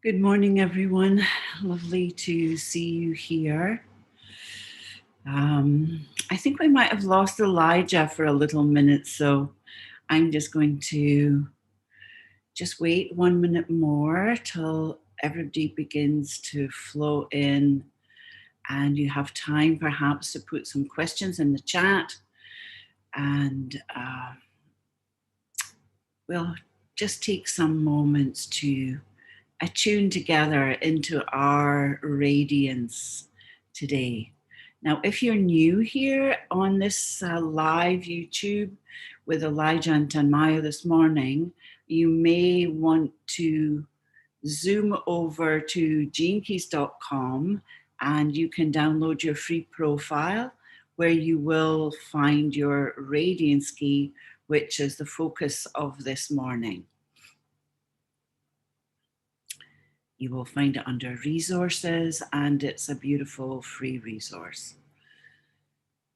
Good morning, everyone. Lovely to see you here. I think we might have lost Elijah for a little minute, so I'm just going to just wait 1 minute more till everybody begins to flow in, and you have time perhaps to put some questions in the chat, and we'll just take some moments to attune together into our radiance today. Now, if you're new here on this live YouTube with Elijah and Tanmayo this morning, you may want to zoom over to genekeys.com and you can download your free profile where you will find your radiance key, which is the focus of this morning. You will find it under resources, and it's a beautiful free resource.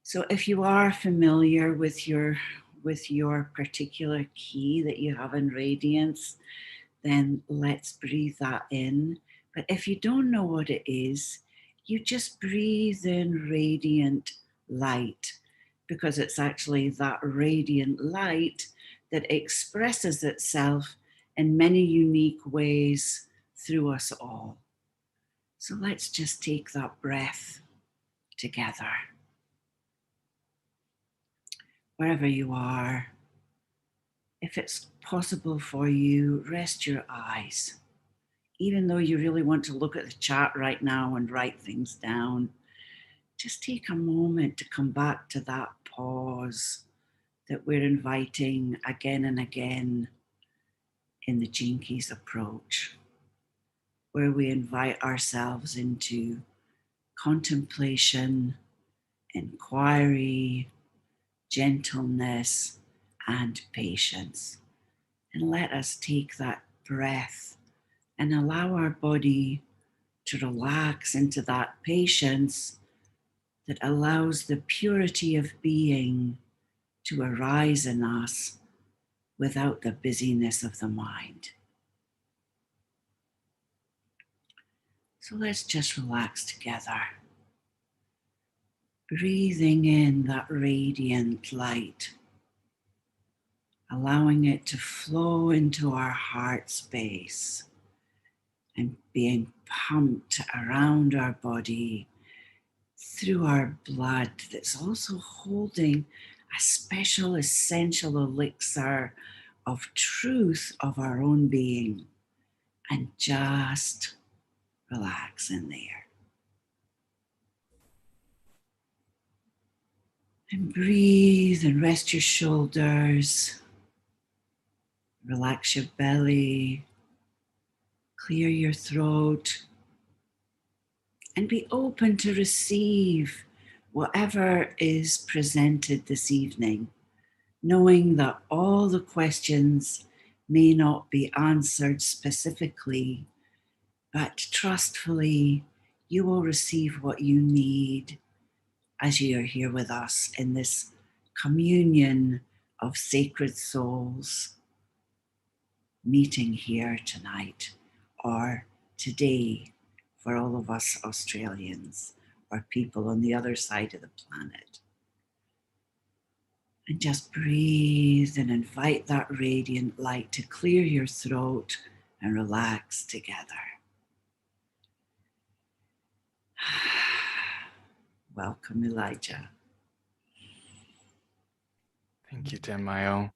So if you are familiar with your particular key that you have in radiance, then let's breathe that in. But if you don't know what it is, you just breathe in radiant light, because it's actually that radiant light that expresses itself in many unique ways through us all. So let's just take that breath together. Wherever you are, if it's possible for you, rest your eyes. Even though you really want to look at the chat right now and write things down, just take a moment to come back to that pause that we're inviting again and again in the Gene Keys approach, where we invite ourselves into contemplation, inquiry, gentleness, and patience. And let us take that breath and allow our body to relax into that patience that allows the purity of being to arise in us without the busyness of the mind. So let's just relax together, breathing in that radiant light, allowing it to flow into our heart space and being pumped around our body through our blood that's also holding a special essential elixir of truth of our own being, and just relax in there. And breathe and rest your shoulders. Relax your belly. Clear your throat. And be open to receive whatever is presented this evening, knowing that all the questions may not be answered specifically, but trustfully you will receive what you need as you are here with us in this communion of sacred souls meeting here tonight or today for all of us Australians or people on the other side of the planet. And just breathe and invite that radiant light to clear your throat and relax together. Welcome, Elijah. Thank you, Tanmayo.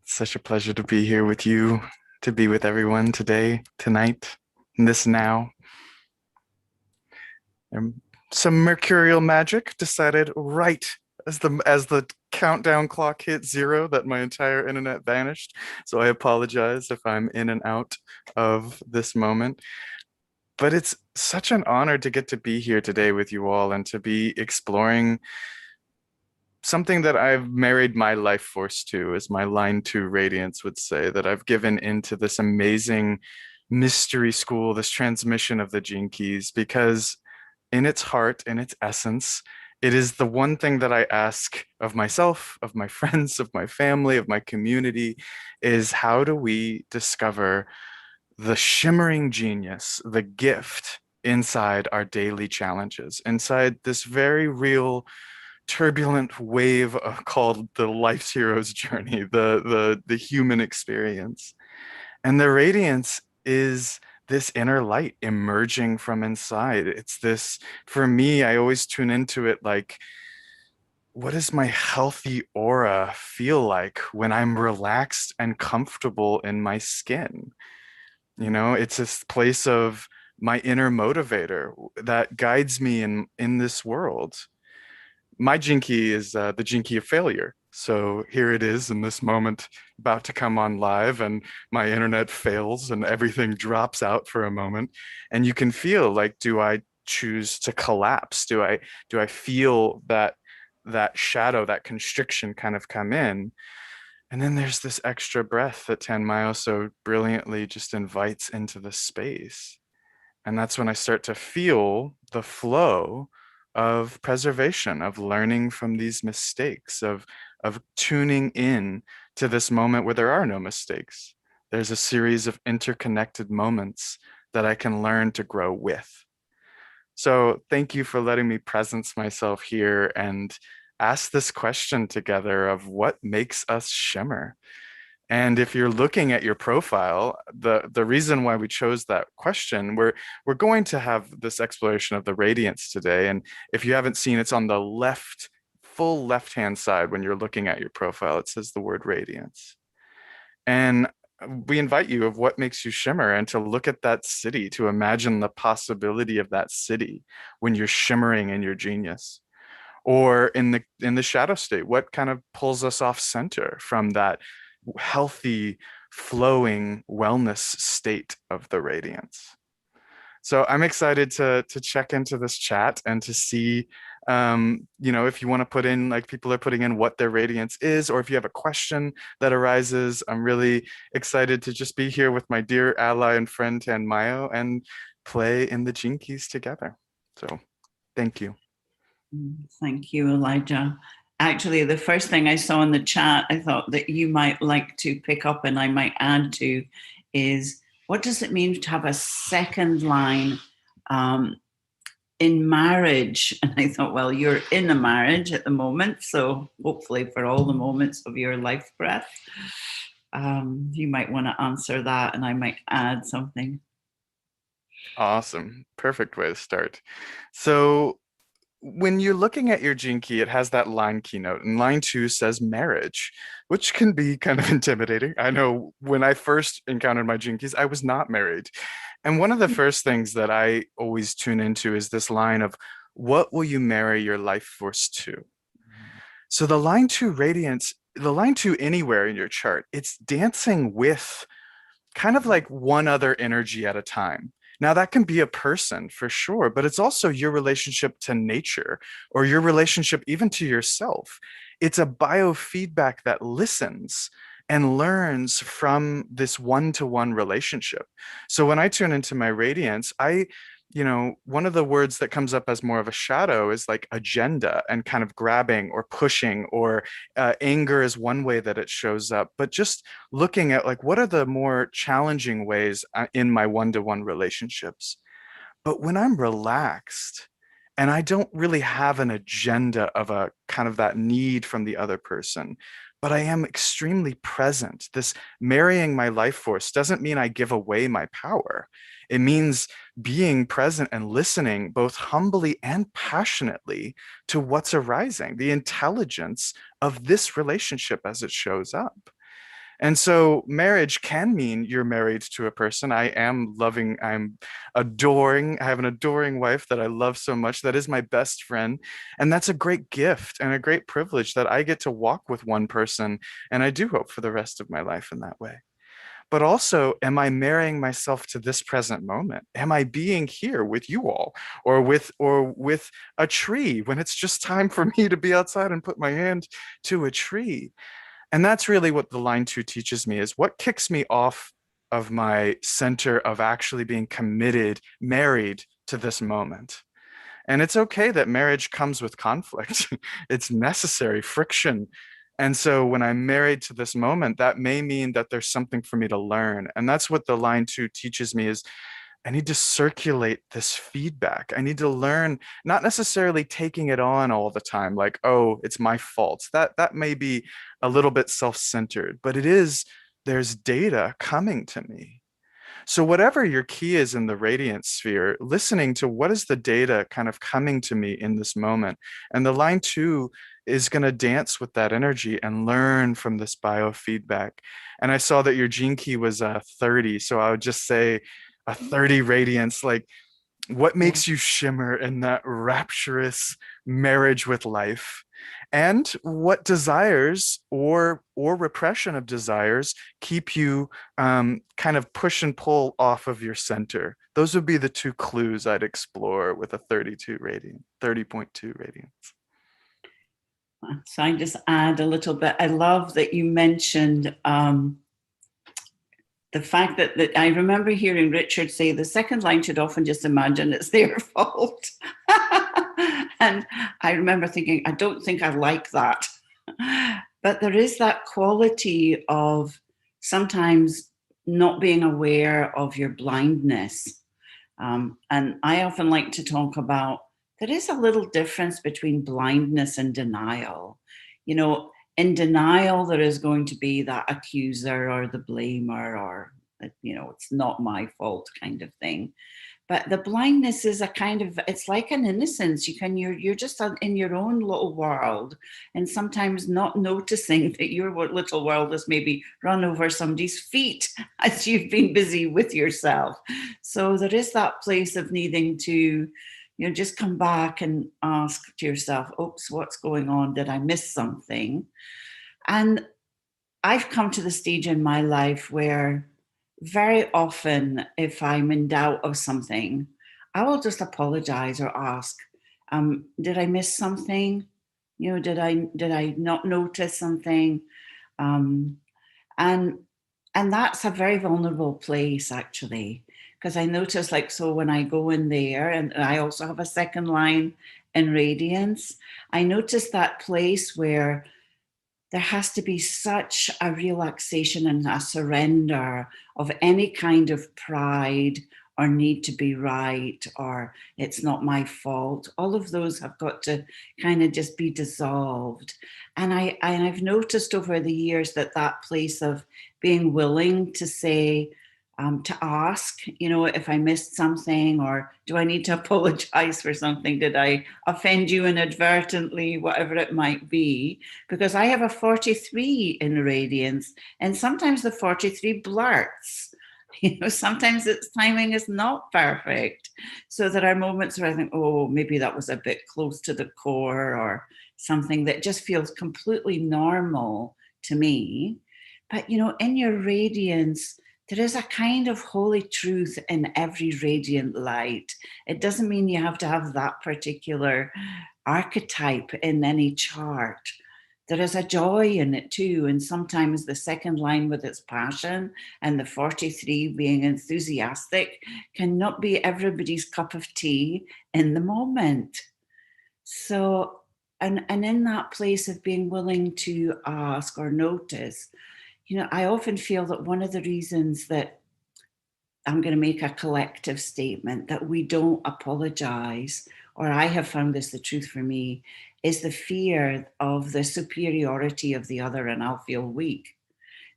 It's such a pleasure to be here with you, to be with everyone today, tonight, in this now. Some mercurial magic decided right as the countdown clock hit 0 that my entire internet vanished. So I apologize if I'm in and out of this moment. But it's such an honor to get to be here today with you all and to be exploring something that I've married my life force to, as my line 2 radiance would say, that I've given into this amazing mystery school, this transmission of the Gene Keys, because in its heart, in its essence, it is the one thing that I ask of myself, of my friends, of my family, of my community, is how do we discover the shimmering genius, the gift inside our daily challenges, inside this very real turbulent wave called the life's hero's journey, the human experience. And the radiance is this inner light emerging from inside. It's this, for me, I always tune into it like, what does my healthy aura feel like when I'm relaxed and comfortable in my skin? You know, it's this place of my inner motivator that guides me in this world. My jinky is the jinky of failure. So here it is in this moment, about to come on live, and my internet fails and everything drops out for a moment. And you can feel like, do I choose to collapse? Do I feel that shadow, that constriction kind of come in? And then there's this extra breath that Tanmayo so brilliantly just invites into the space. And that's when I start to feel the flow of preservation, of learning from these mistakes, of tuning in to this moment where there are no mistakes. There's a series of interconnected moments that I can learn to grow with. So thank you for letting me presence myself here and ask this question together of what makes us shimmer. And if you're looking at your profile, the reason why we chose that question, we're going to have this exploration of the radiance today. And if you haven't seen, it's on the left, full left-hand side when you're looking at your profile. It says the word radiance. And we invite you of what makes you shimmer and to look at that city, to imagine the possibility of that city when you're shimmering in your genius. Or in the shadow state, what kind of pulls us off center from that healthy, flowing wellness state of the radiance? So I'm excited to check into this chat and to see, if you want to put in, like people are putting in what their radiance is, or if you have a question that arises. I'm really excited to just be here with my dear ally and friend Tanmayo and play in the Gene Keys together. So thank you. Thank you, Elijah. Actually, the first thing I saw in the chat, I thought that you might like to pick up and I might add to is, what does it mean to have a second line in marriage? And I thought, well, you're in a marriage at the moment, so hopefully for all the moments of your life breath, you might want to answer that and I might add something. Awesome. Perfect way to start. So when you're looking at your gene key, it has that line keynote, and line 2 says marriage, which can be kind of intimidating. I know when I first encountered my gene keys, I was not married. And one of the first things that I always tune into is this line of, what will you marry your life force to? So the line 2 radiance, the line 2 anywhere in your chart, it's dancing with kind of like one other energy at a time. Now, that can be a person for sure, but it's also your relationship to nature or your relationship even to yourself. It's a biofeedback that listens and learns from this one-to-one relationship. So when I tune into my radiance, one of the words that comes up as more of a shadow is like agenda and kind of grabbing or pushing, or anger is one way that it shows up. But just looking at like, what are the more challenging ways in my one-to-one relationships? But when I'm relaxed and I don't really have an agenda of a kind of that need from the other person, but I am extremely present. This marrying my life force doesn't mean I give away my power. It means being present and listening both humbly and passionately to what's arising, the intelligence of this relationship as it shows up. And so marriage can mean you're married to a person. I'm adoring, I have an adoring wife that I love so much. That is my best friend. And that's a great gift and a great privilege that I get to walk with one person. And I do hope for the rest of my life in that way. But also, am I marrying myself to this present moment? Am I being here with you all, or with a tree when it's just time for me to be outside and put my hand to a tree? And that's really what the line 2 teaches me, is what kicks me off of my center of actually being committed, married to this moment. And it's okay that marriage comes with conflict. It's necessary friction. And so when I'm married to this moment, that may mean that there's something for me to learn. And that's what the line 2 teaches me is I need to circulate this feedback. I need to learn, not necessarily taking it on all the time, like, oh, it's my fault. That may be a little bit self-centered, but it is, there's data coming to me. So whatever your key is in the radiant sphere, listening to what is the data kind of coming to me in this moment. And the line 2 is going to dance with that energy and learn from this biofeedback. And I saw that your gene key was 30. So I would just say a 30 radiance, like what Yeah. makes you shimmer in that rapturous marriage with life? And what desires or repression of desires keep you kind of push and pull off of your center? Those would be the 2 clues I'd explore with a 32 radiant, 30.2 radiance. So I just add a little bit. I love that you mentioned the fact that I remember hearing Richard say the second line should often just imagine it's their fault. And I remember thinking, I don't think I like that. But there is that quality of sometimes not being aware of your blindness. And I often like to talk about there is a little difference between blindness and denial. You know, in denial, there is going to be that accuser or the blamer or, you know, it's not my fault kind of thing. But the blindness is a kind of, it's like an innocence. You're just in your own little world, and sometimes not noticing that your little world has maybe run over somebody's feet as you've been busy with yourself. So there is that place of needing to, you know, just come back and ask to yourself, oops, what's going on? Did I miss something? And I've come to the stage in my life where very often, if I'm in doubt of something, I will just apologize or ask, did I miss something? You know, did I not notice something? Um, and and that's a very vulnerable place actually, because I notice like so when I go in there, and I also have a second line in radiance, I notice that place where there has to be such a relaxation and a surrender of any kind of pride or need to be right or it's not my fault. All of those have got to kind of just be dissolved. And I've noticed over the years that that place of being willing to say, to ask, you know, if I missed something or do I need to apologize for something? Did I offend you inadvertently, whatever it might be? Because I have a 43 in radiance, and sometimes the 43 blurts. You know, sometimes its timing is not perfect. So there are moments where I think, oh, maybe that was a bit close to the core or something that just feels completely normal to me. But, you know, in your radiance, there is a kind of holy truth in every radiant light. It doesn't mean you have to have that particular archetype in any chart. There is a joy in it too. And sometimes the second line with its passion and the 43 being enthusiastic cannot be everybody's cup of tea in the moment. So, and in that place of being willing to ask or notice, you know, I often feel that one of the reasons that I'm going to make a collective statement that we don't apologize, or I have found this the truth for me, is the fear of the superiority of the other and I'll feel weak.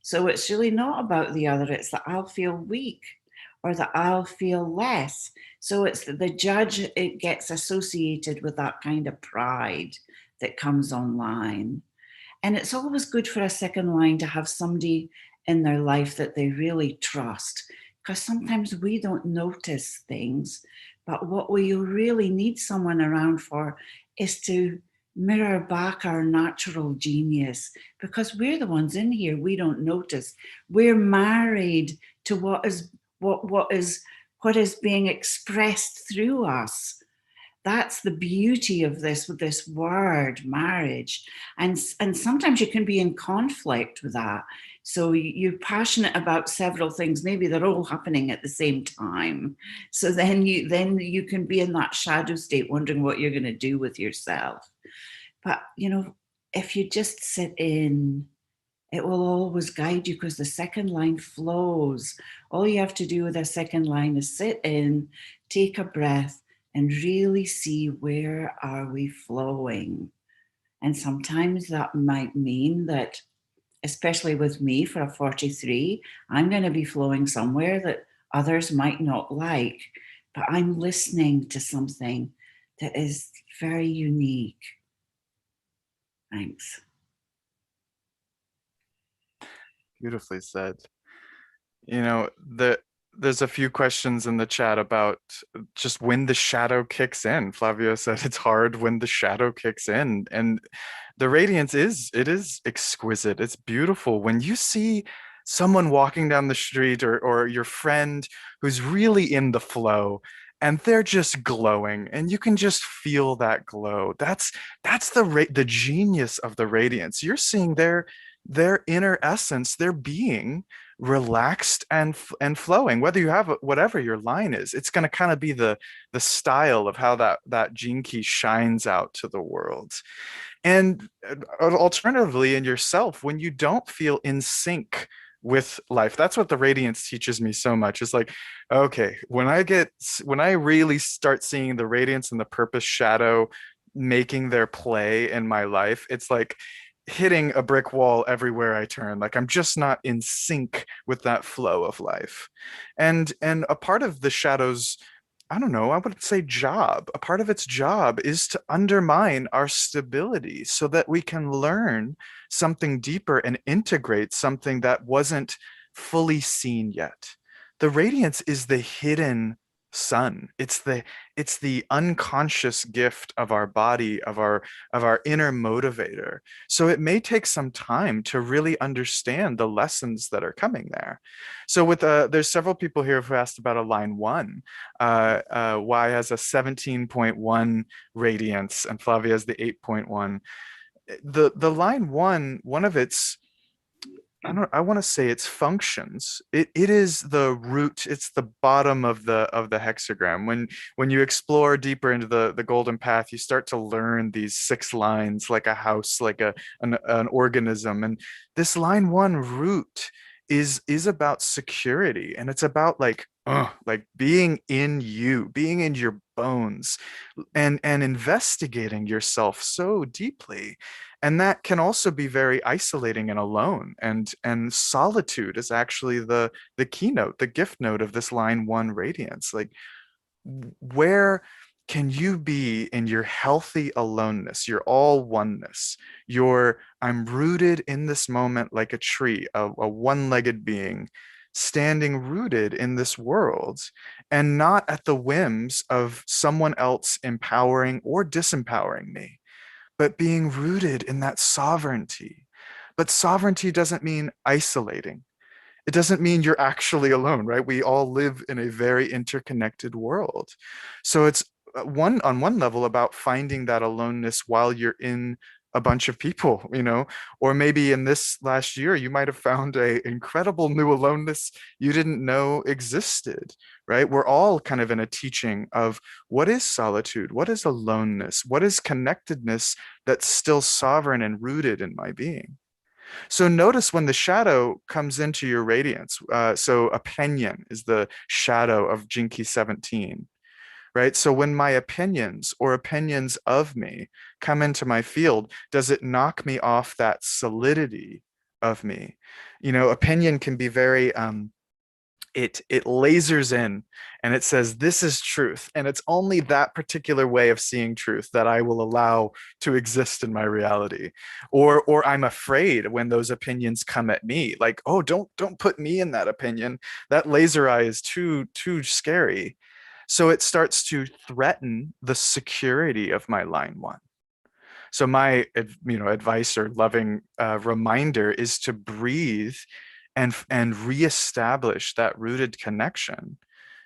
So it's really not about the other, it's that I'll feel weak or that I'll feel less. So it's that the judge, it gets associated with that kind of pride that comes online. And it's always good for a second line to have somebody in their life that they really trust, because sometimes we don't notice things, but what we really need someone around for is to mirror back our natural genius, because we're the ones in here we don't notice. We're married to what is being expressed through us. That's the beauty of this with this word marriage. And sometimes you can be in conflict with that, so you're passionate about several things, maybe they're all happening at the same time, so then you can be in that shadow state wondering what you're going to do with yourself. But you know, if you just sit in, it will always guide you because the second line flows. All you have to do with the second line is sit in, take a breath, and really see where are we flowing. And sometimes that might mean that, especially with me for a 43, I'm going to be flowing somewhere that others might not like, but I'm listening to something that is very unique. Thanks. Beautifully said. You know, there's a few questions in the chat about just when the shadow kicks in. Flavio said it's hard when the shadow kicks in. And the radiance is exquisite. It's beautiful. When you see someone walking down the street or your friend who's really in the flow and they're just glowing and you can just feel that glow. That's the genius of the radiance. You're seeing their inner essence, their being relaxed and flowing. Whether you have whatever your line is, it's going to kind of be the style of how that gene key shines out to the world. And alternatively, in yourself, when you don't feel in sync with life, that's what the radiance teaches me so much. It's like, okay, when I really start seeing the radiance and the purpose shadow making their play in my life, it's like hitting a brick wall everywhere I turn. Like I'm just not in sync with that flow of life. And a part of the shadows, I don't know, I would say job. A part of its job is to undermine our stability so that we can learn something deeper and integrate something that wasn't fully seen yet. The radiance is the hidden sun. It's the unconscious gift of our body, of our inner motivator. So it may take some time to really understand the lessons that are coming there. So there's several people here who asked about a line one. Y has a 17.1 radiance and Flavia has the 8.1. The line one of its, I want to say its functions. It is the root, it's the bottom of the hexagram. When you explore deeper into the golden path, you start to learn these six lines like a house, like an organism. And this line one root is about security, and it's about like being in you, being in your bones, and investigating yourself so deeply. And that can also be very isolating and alone, and solitude is actually the keynote, the gift note of this line one radiance. Like, where can you be in your healthy aloneness, your all oneness, your I'm rooted in this moment like a tree, a one-legged being standing rooted in this world and not at the whims of someone else empowering or disempowering me, but being rooted in that sovereignty. But sovereignty doesn't mean isolating. It doesn't mean you're actually alone, right? We all live in a very interconnected world. So it's on one level about finding that aloneness while you're in a bunch of people, or maybe in this last year, you might have found a incredible new aloneness you didn't know existed, right? We're all kind of in a teaching of what is solitude, what is aloneness, what is connectedness that's still sovereign and rooted in my being. So notice when the shadow comes into your radiance. So opinion is the shadow of Jinki 17, right? So when my opinions or opinions of me come into my field, does it knock me off that solidity of me? Opinion can be very it lasers in and it says this is truth, and it's only that particular way of seeing truth that I will allow to exist in my reality. Or I'm afraid when those opinions come at me, like, oh, don't put me in that opinion, that laser eye is too scary. So it starts to threaten the security of my line one. So my advice or loving reminder is to breathe and reestablish that rooted connection,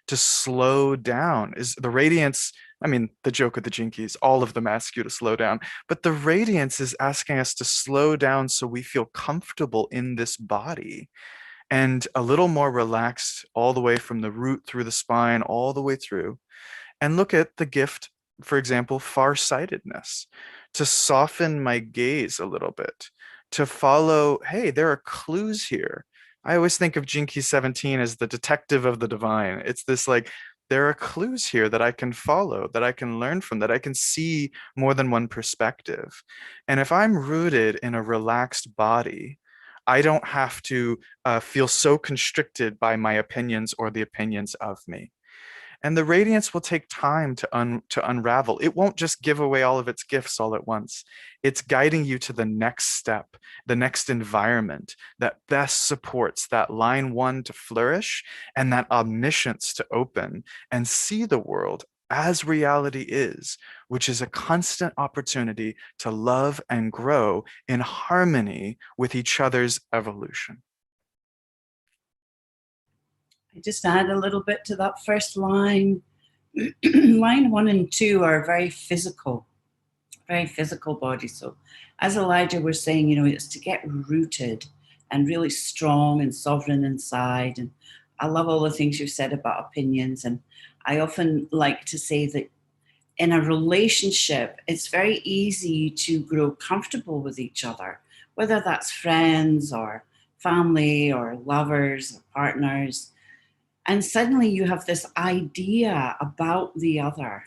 to slow down. Is the radiance, I mean, the joke of the jinkies, all of them ask you to slow down, but the radiance is asking us to slow down so we feel comfortable in this body and a little more relaxed all the way from the root through the spine, all the way through. And look at the gift, for example, farsightedness. to soften my gaze a little bit, to follow, hey, there are clues here. I always think of Jinki 17 as the detective of the divine. It's this like, there are clues here that I can follow, that I can learn from, that I can see more than one perspective. And if I'm rooted in a relaxed body, I don't have to feel so constricted by my opinions or the opinions of me. And the radiance will take time to unravel. It won't just give away all of its gifts all at once. It's guiding you to the next step, the next environment that best supports that line one to flourish and that omniscience to open and see the world as reality is, which is a constant opportunity to love and grow in harmony with each other's evolution. I just add a little bit to that first line. Line 1 and 2 are very physical body. So, as Elijah was saying, it's to get rooted and really strong and sovereign inside. And I love all the things you've said about opinions. And I often like to say that in a relationship, it's very easy to grow comfortable with each other, whether that's friends or family or lovers or partners. And suddenly you have this idea about the other.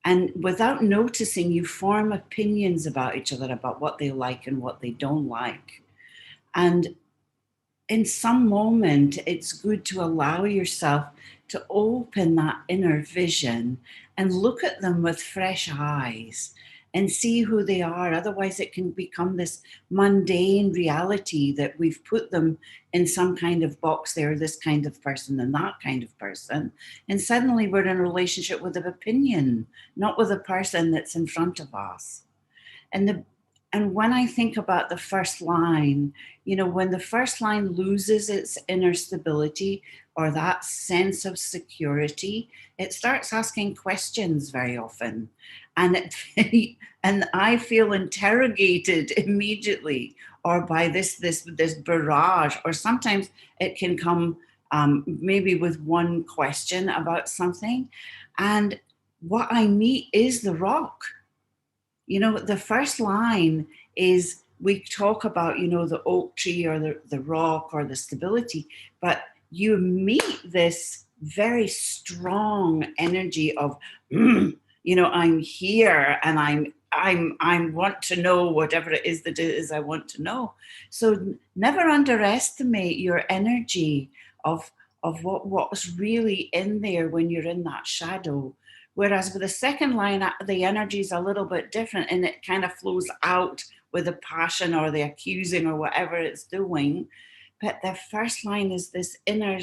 And without noticing, you form opinions about each other, about what they like and what they don't like. And in some moment, it's good to allow yourself to open that inner vision and look at them with fresh eyes and see who they are. Otherwise, it can become this mundane reality that we've put them in some kind of box. They're this kind of person and that kind of person. And suddenly we're in a relationship with an opinion, not with a person that's in front of us. And when I think about the first line, when the first line loses its inner stability or that sense of security, it starts asking questions very often. And and I feel interrogated immediately, or by this barrage, or sometimes it can come maybe with one question about something. And what I meet is the rock. The first line is, we talk about, the oak tree or the rock or the stability, but you meet this very strong energy of, I'm here and I want to know whatever it is I want to know. So never underestimate your energy of what's really in there when you're in that shadow. Whereas with the second line, the energy is a little bit different and it kind of flows out with the passion or the accusing or whatever it's doing. But the first line is this inner,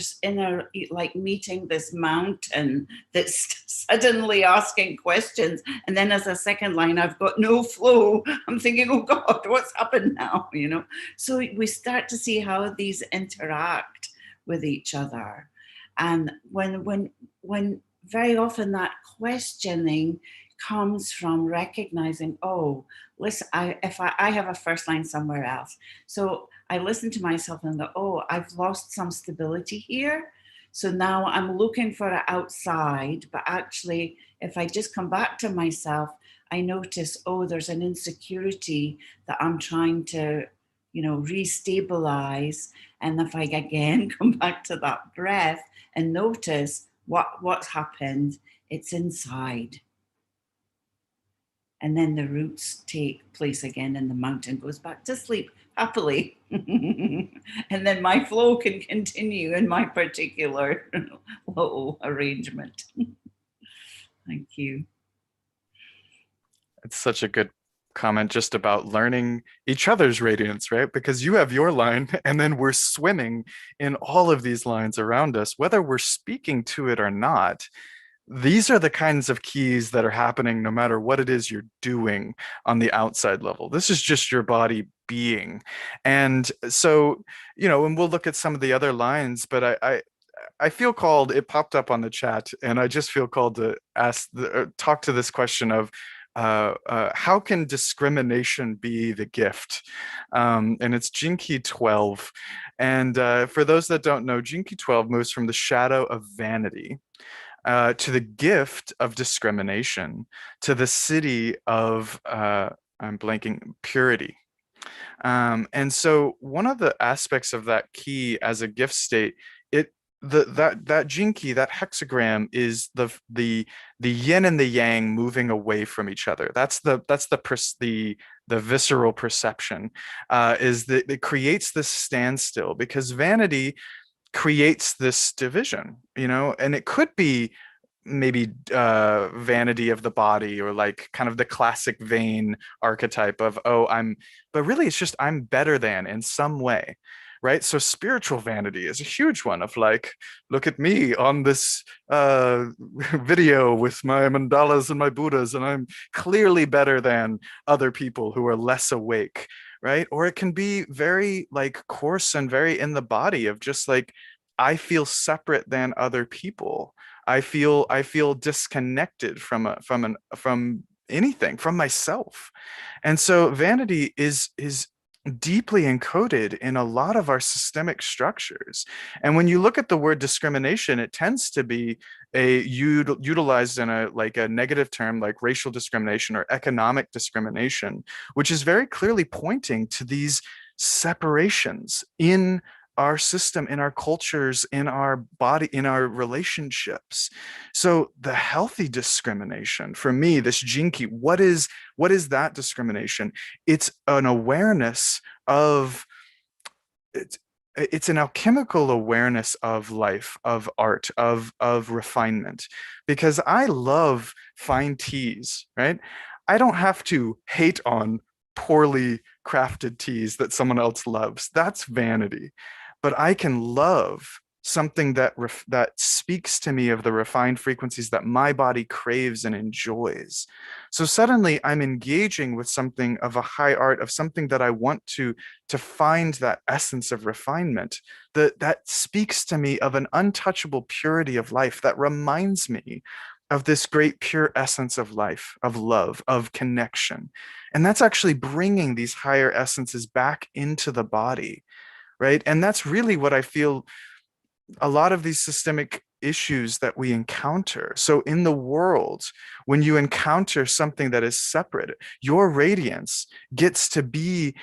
like meeting this mountain that's suddenly asking questions. And then as a second line, I've got no flow. I'm thinking, oh God, what's happened now? So we start to see how these interact with each other. And when very often that questioning comes from recognizing, oh, listen, I have a first line somewhere else. So I listen to myself and go, oh, I've lost some stability here. So now I'm looking for it outside. But actually, if I just come back to myself, I notice, oh, there's an insecurity that I'm trying to, restabilize. And if I again come back to that breath and notice what's happened, it's inside. And then the roots take place again and the mountain goes back to sleep happily. And then my flow can continue in my particular little arrangement. Thank you. It's such a good comment just about learning each other's radiance, right? Because you have your line, and then we're swimming in all of these lines around us, whether we're speaking to it or not. These are the kinds of keys that are happening no matter what it is you're doing on the outside level. This is just your body being. And so, and we'll look at some of the other lines, but I feel called, it popped up on the chat, and I just feel called to talk to this question of how can discrimination be the gift? And it's Jinki 12. And for those that don't know, Jinki 12 moves from the shadow of vanity. to the gift of discrimination, to the city of, I'm blanking, purity. And so one of the aspects of that key as a gift state, it that gene key, that hexagram, is the yin and the yang moving away from each other. The visceral perception, is that it creates this standstill because vanity creates this division, and it could be maybe vanity of the body, or like kind of the classic vain archetype of, oh, but really it's just I'm better than in some way, right? So spiritual vanity is a huge one of like, look at me on this video with my mandalas and my Buddhas, and I'm clearly better than other people who are less awake, right? Or it can be very like coarse and very in the body of just like, I feel separate than other people. I feel disconnected from anything, from myself. And so vanity is deeply encoded in a lot of our systemic structures. And when you look at the word discrimination, it tends to be utilized in a like a negative term like racial discrimination or economic discrimination, which is very clearly pointing to these separations in our system, in our cultures, in our body, in our relationships. So the healthy discrimination for me, this gene key, what is that discrimination? It's an awareness of it's an alchemical awareness of life, of art, of refinement. Because I love fine teas, right? I don't have to hate on poorly crafted teas that someone else loves. That's vanity. But I can love something that speaks to me of the refined frequencies that my body craves and enjoys. So suddenly I'm engaging with something of a high art, of something that I want to find that essence of refinement, that speaks to me of an untouchable purity of life, that reminds me of this great pure essence of life, of love, of connection. And that's actually bringing these higher essences back into the body, right? And that's really what I feel a lot of these systemic issues that we encounter. So in the world, when you encounter something that is separate, your radiance gets to be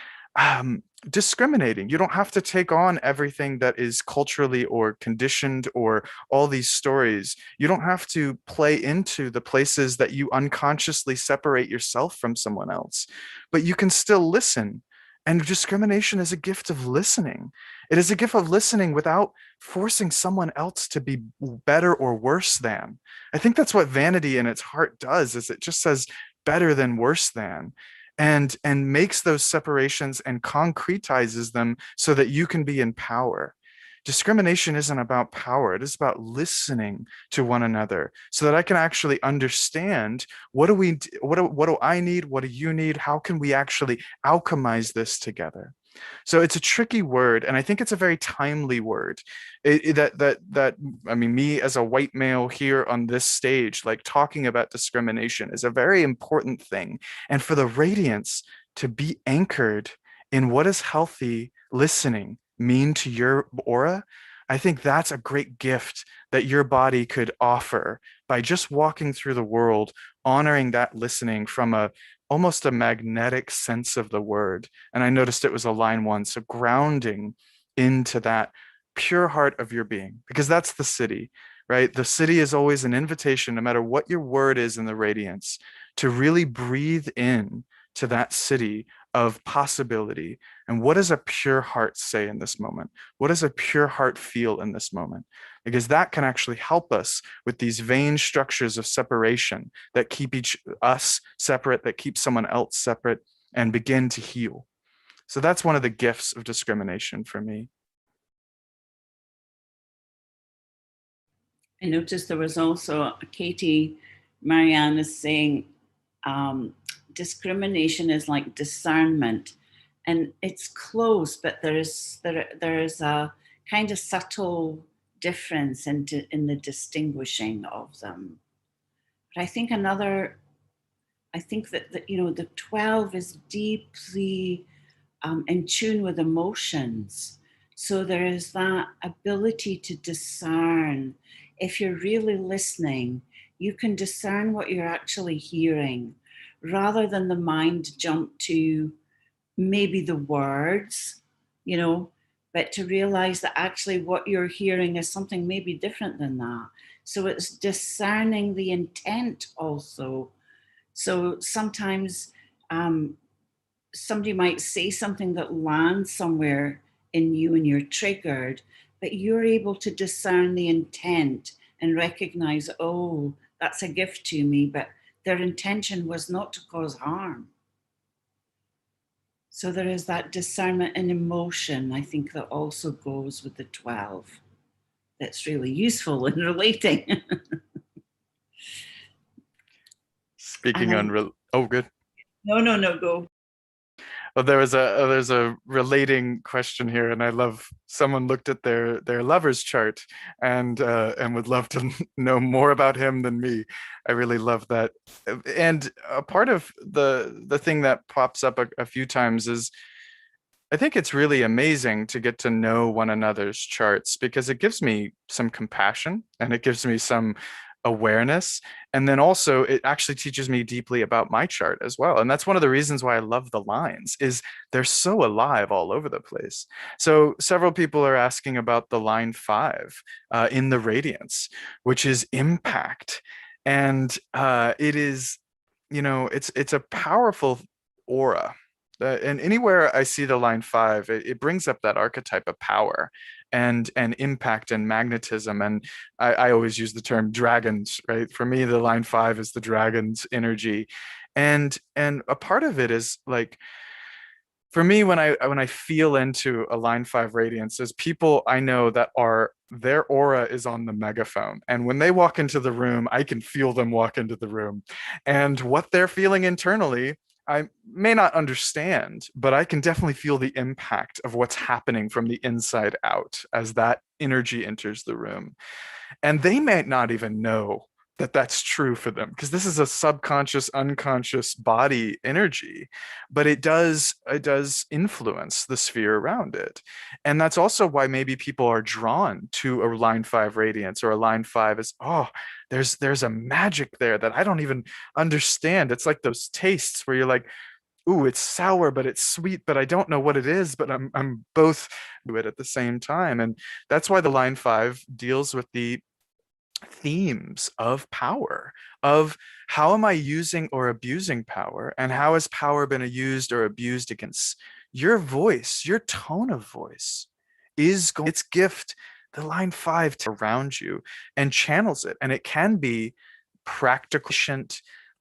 discriminating. You don't have to take on everything that is culturally or conditioned or all these stories. You don't have to play into the places that you unconsciously separate yourself from someone else, but you can still listen. And discrimination is a gift of listening. It is a gift of listening without forcing someone else to be better or worse than. I think that's what vanity in its heart does, is it just says better than, worse than, and makes those separations and concretizes them so that you can be in power. Discrimination isn't about power. It is about listening to one another so that I can actually understand what do I need? What do you need? How can we actually alchemize this together? So it's a tricky word, and I think it's a very timely word. That I mean, me as a white male here on this stage, like talking about discrimination, is a very important thing. And for the radiance to be anchored in what is healthy listening mean to your aura, I think that's a great gift that your body could offer by just walking through the world, honoring that listening from a almost a magnetic sense of the word. And I noticed it was a line one. So grounding into that pure heart of your being, because that's the city, right? The city is always an invitation, no matter what your word is in the radiance, to really breathe in to that city of possibility. And what does a pure heart say in this moment? What does a pure heart feel in this moment? Because that can actually help us with these vain structures of separation that keep us separate, that keep someone else separate, and begin to heal. So that's one of the gifts of discrimination for me. I noticed there was also Katie Marianne is saying discrimination is like discernment, and it's close, but there is a kind of subtle difference in the distinguishing of them. But I think that the 12 is deeply in tune with emotions. So there is that ability to discern if you're really listening, you can discern what you're actually hearing rather than the mind jump to maybe the words, you know, but to realize that actually what you're hearing is something maybe different than that. So it's discerning the intent also. So sometimes somebody might say something that lands somewhere in you and you're triggered, but you're able to discern the intent and recognize, oh, that's a gift to me, but their intention was not to cause harm. So there is that discernment and emotion, I think, that also goes with the 12. That's really useful in relating. Speaking oh, good. No, go. Well, there's a relating question here, and I love someone looked at their lover's chart and would love to know more about him than me. I really love that. And a part of the thing that pops up a few times is I think it's really amazing to get to know one another's charts because it gives me some compassion and it gives me some awareness. And then also it actually teaches me deeply about my chart as well. And that's one of the reasons why I love the lines is they're so alive all over the place. So several people are asking about the line 5 in the radiance, which is impact. And it is, it's a powerful aura and anywhere I see the line 5, it brings up that archetype of power and impact and magnetism. And I always use the term dragons, right? For me, the line 5 is the dragon's energy. And a part of it is like for me when I feel into a line 5 radiance is people I know that are their aura is on the megaphone, and when they walk into the room I can feel them walk into the room, and what they're feeling internally I may not understand, but I can definitely feel the impact of what's happening from the inside out as that energy enters the room. And they might not even know that that's true for them because this is a subconscious unconscious body energy, but it does influence the sphere around it. And that's also why maybe people are drawn to a line 5 radiance or a line 5 is, oh, there's a magic there that I don't even understand. It's like those tastes where you're like, ooh, it's sour, but it's sweet, but I don't know what it is, but I'm both do it at the same time. And that's why the line 5 deals with the themes of power, of how am I using or abusing power, and how has power been used or abused against your voice, your tone of voice is going its gift, the line 5 to around you and channels it. And it can be practical,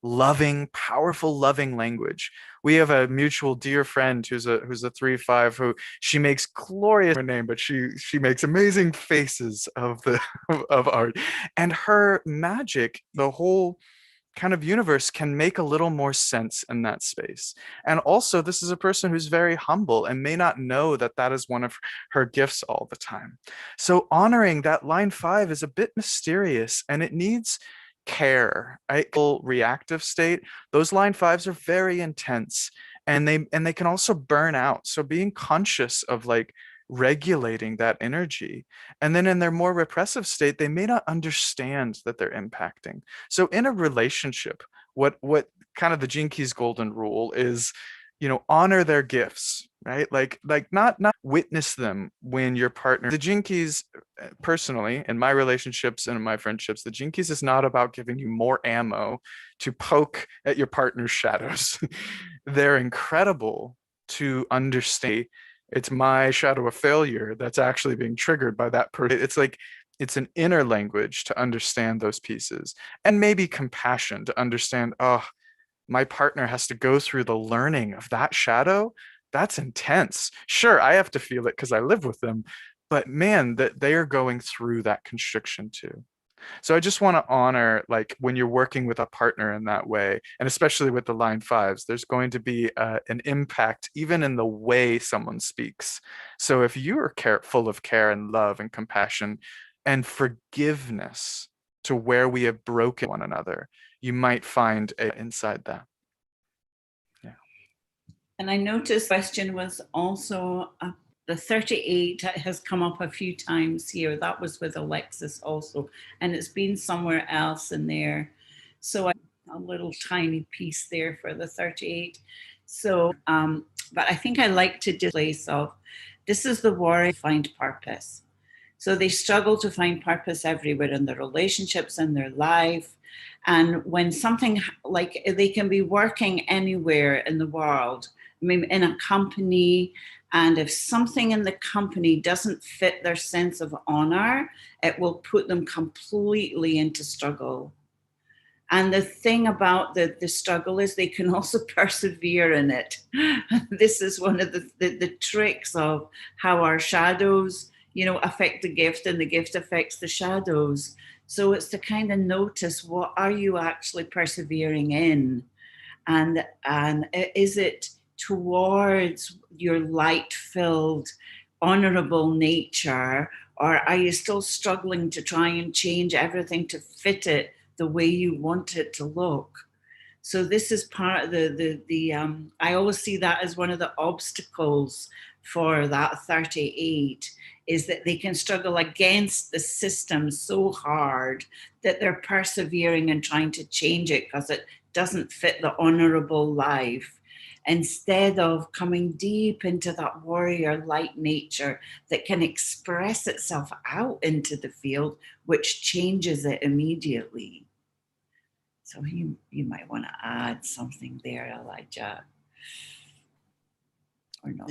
loving, powerful, loving language. We have a mutual dear friend who's a 3-5 who she makes glorious her name, but she makes amazing faces of the of art. And her magic, the whole kind of universe can make a little more sense in that space. And also, this is a person who's very humble and may not know that that is one of her gifts all the time. So honoring that line 5 is a bit mysterious and it needs care. Reactive state, those line 5s are very intense and they can also burn out. So being conscious of like regulating that energy. And then in their more repressive state, they may not understand that they're impacting. So in a relationship, what kind of the Gene Keys golden rule is, honor their gifts, right? Like not witness them when your partner. The Gene Keys, personally, in my relationships and in my friendships, the Gene Keys is not about giving you more ammo to poke at your partner's shadows. They're incredible to understand. It's my shadow of failure that's actually being triggered by that person. It's like it's an inner language to understand those pieces and maybe compassion to understand, oh, my partner has to go through the learning of that shadow. That's intense. Sure, I have to feel it because I live with them, but man, that they are going through that constriction too. So I just want to honor, like, when you're working with a partner in that way, and especially with the line 5s, there's going to be an impact even in the way someone speaks. So if you are full of care and love and compassion and forgiveness to where we have broken one another, you might find inside that. Yeah. And I noticed the question was also The 38 has come up a few times here. That was with Alexis also, and it's been somewhere else in there. So a little tiny piece there for the 38. So, but I think I like to do place of this is the warrior find purpose. So they struggle to find purpose everywhere in their relationships, in their life. And when something like they can be working anywhere in the world, maybe in a company, and if something in the company doesn't fit their sense of honor, it will put them completely into struggle. And the thing about the struggle is they can also persevere in it. This is one of the tricks of how our shadows, affect the gift, and the gift affects the shadows. So it's to kind of notice, what are you actually persevering in? And is it towards your light-filled, honorable nature, or are you still struggling to try and change everything to fit it the way you want it to look? So this is part of the I always see that as one of the obstacles for that 38, is that they can struggle against the system so hard that they're persevering and trying to change it because it doesn't fit the honorable life, instead of coming deep into that warrior light nature that can express itself out into the field, which changes it immediately. So you might want to add something there, Elijah, or not.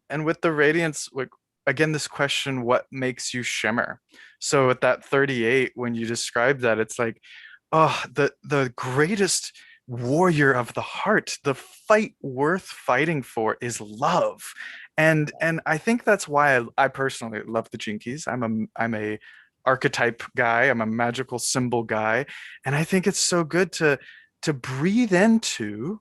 And with the radiance, like, again, this question, what makes you shimmer? So at that 38, when you describe that, it's like, oh, the greatest warrior of the heart, the fight worth fighting for is love. And I think that's why I personally love the Jinkies. I'm a archetype guy, I'm a magical symbol guy, and I think it's so good to breathe into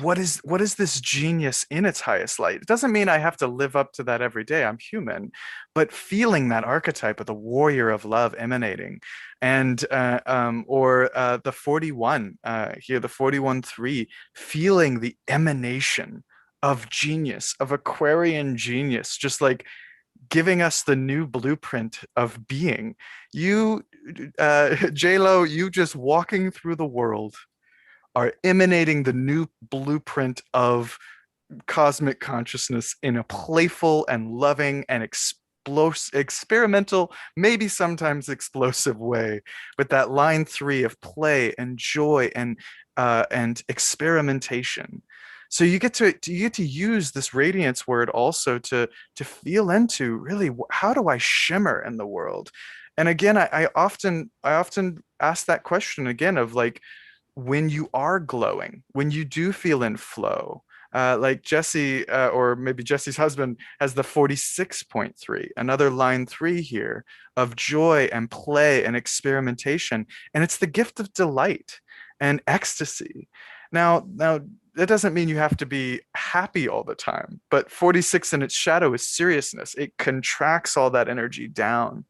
what is this genius in its highest light. It doesn't mean I have to live up to that every day. I'm human, but feeling that archetype of the warrior of love emanating, and the 41 here, the 41-3, feeling the emanation of genius, of Aquarian genius, just like giving us the new blueprint of being. You, J-Lo, you just walking through the world are emanating the new blueprint of cosmic consciousness in a playful and loving and experimental, maybe sometimes explosive way, with that line 3 of play and joy and experimentation. So you get to use this radiance word also to feel into, really, how do I shimmer in the world? And again, I often ask that question again of, like, when you are glowing, when you do feel in flow, like Jesse, or maybe Jesse's husband, has the 46.3, another line 3 here of joy and play and experimentation. And it's the gift of delight and ecstasy. Now, that doesn't mean you have to be happy all the time, but 46 in its shadow is seriousness. It contracts all that energy down.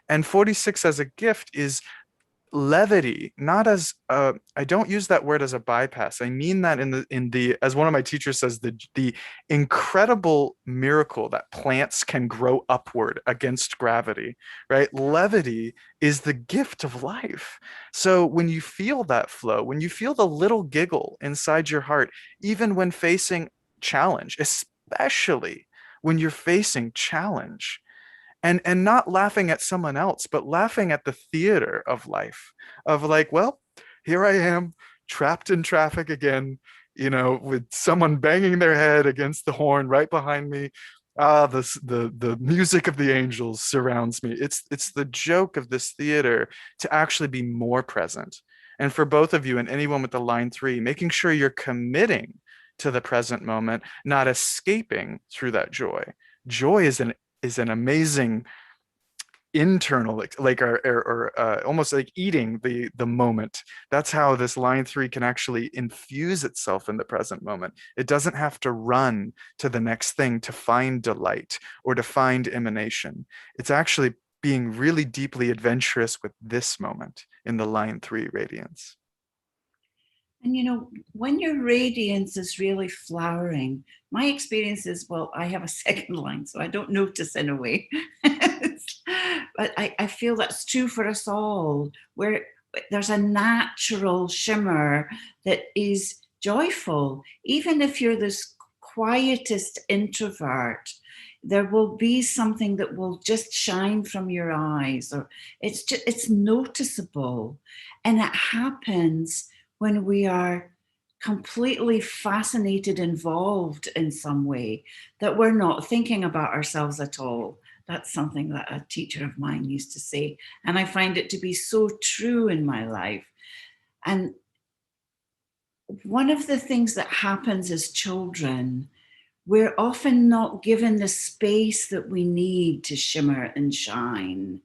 And 46 as a gift is levity, not as I don't use that word as a bypass. I mean that in the as one of my teachers says, the incredible miracle that plants can grow upward against gravity, right? Levity is the gift of life. So when you feel that flow, when you feel the little giggle inside your heart, even when facing challenge, especially when you're facing challenge, and not laughing at someone else, but laughing at the theater of life, of like, well, here I am, trapped in traffic again, with someone banging their head against the horn right behind me. The music of the angels surrounds me. It's the joke of this theater to actually be more present. And for both of you and anyone with the line 3, making sure you're committing to the present moment, not escaping through that joy. Joy is an amazing internal, like or almost like eating the moment. That's how this line 3 can actually infuse itself in the present moment. It doesn't have to run to the next thing to find delight or to find emanation. It's actually being really deeply adventurous with this moment in the line 3 radiance. And when your radiance is really flowering, my experience is, well, I have a second line, so I don't notice in a way. But I feel that's true for us all, where there's a natural shimmer that is joyful. Even if you're this quietest introvert, there will be something that will just shine from your eyes, or it's noticeable. And it happens when we are completely fascinated, involved in some way, that we're not thinking about ourselves at all. That's something that a teacher of mine used to say. And I find it to be so true in my life. And one of the things that happens as children, we're often not given the space that we need to shimmer and shine.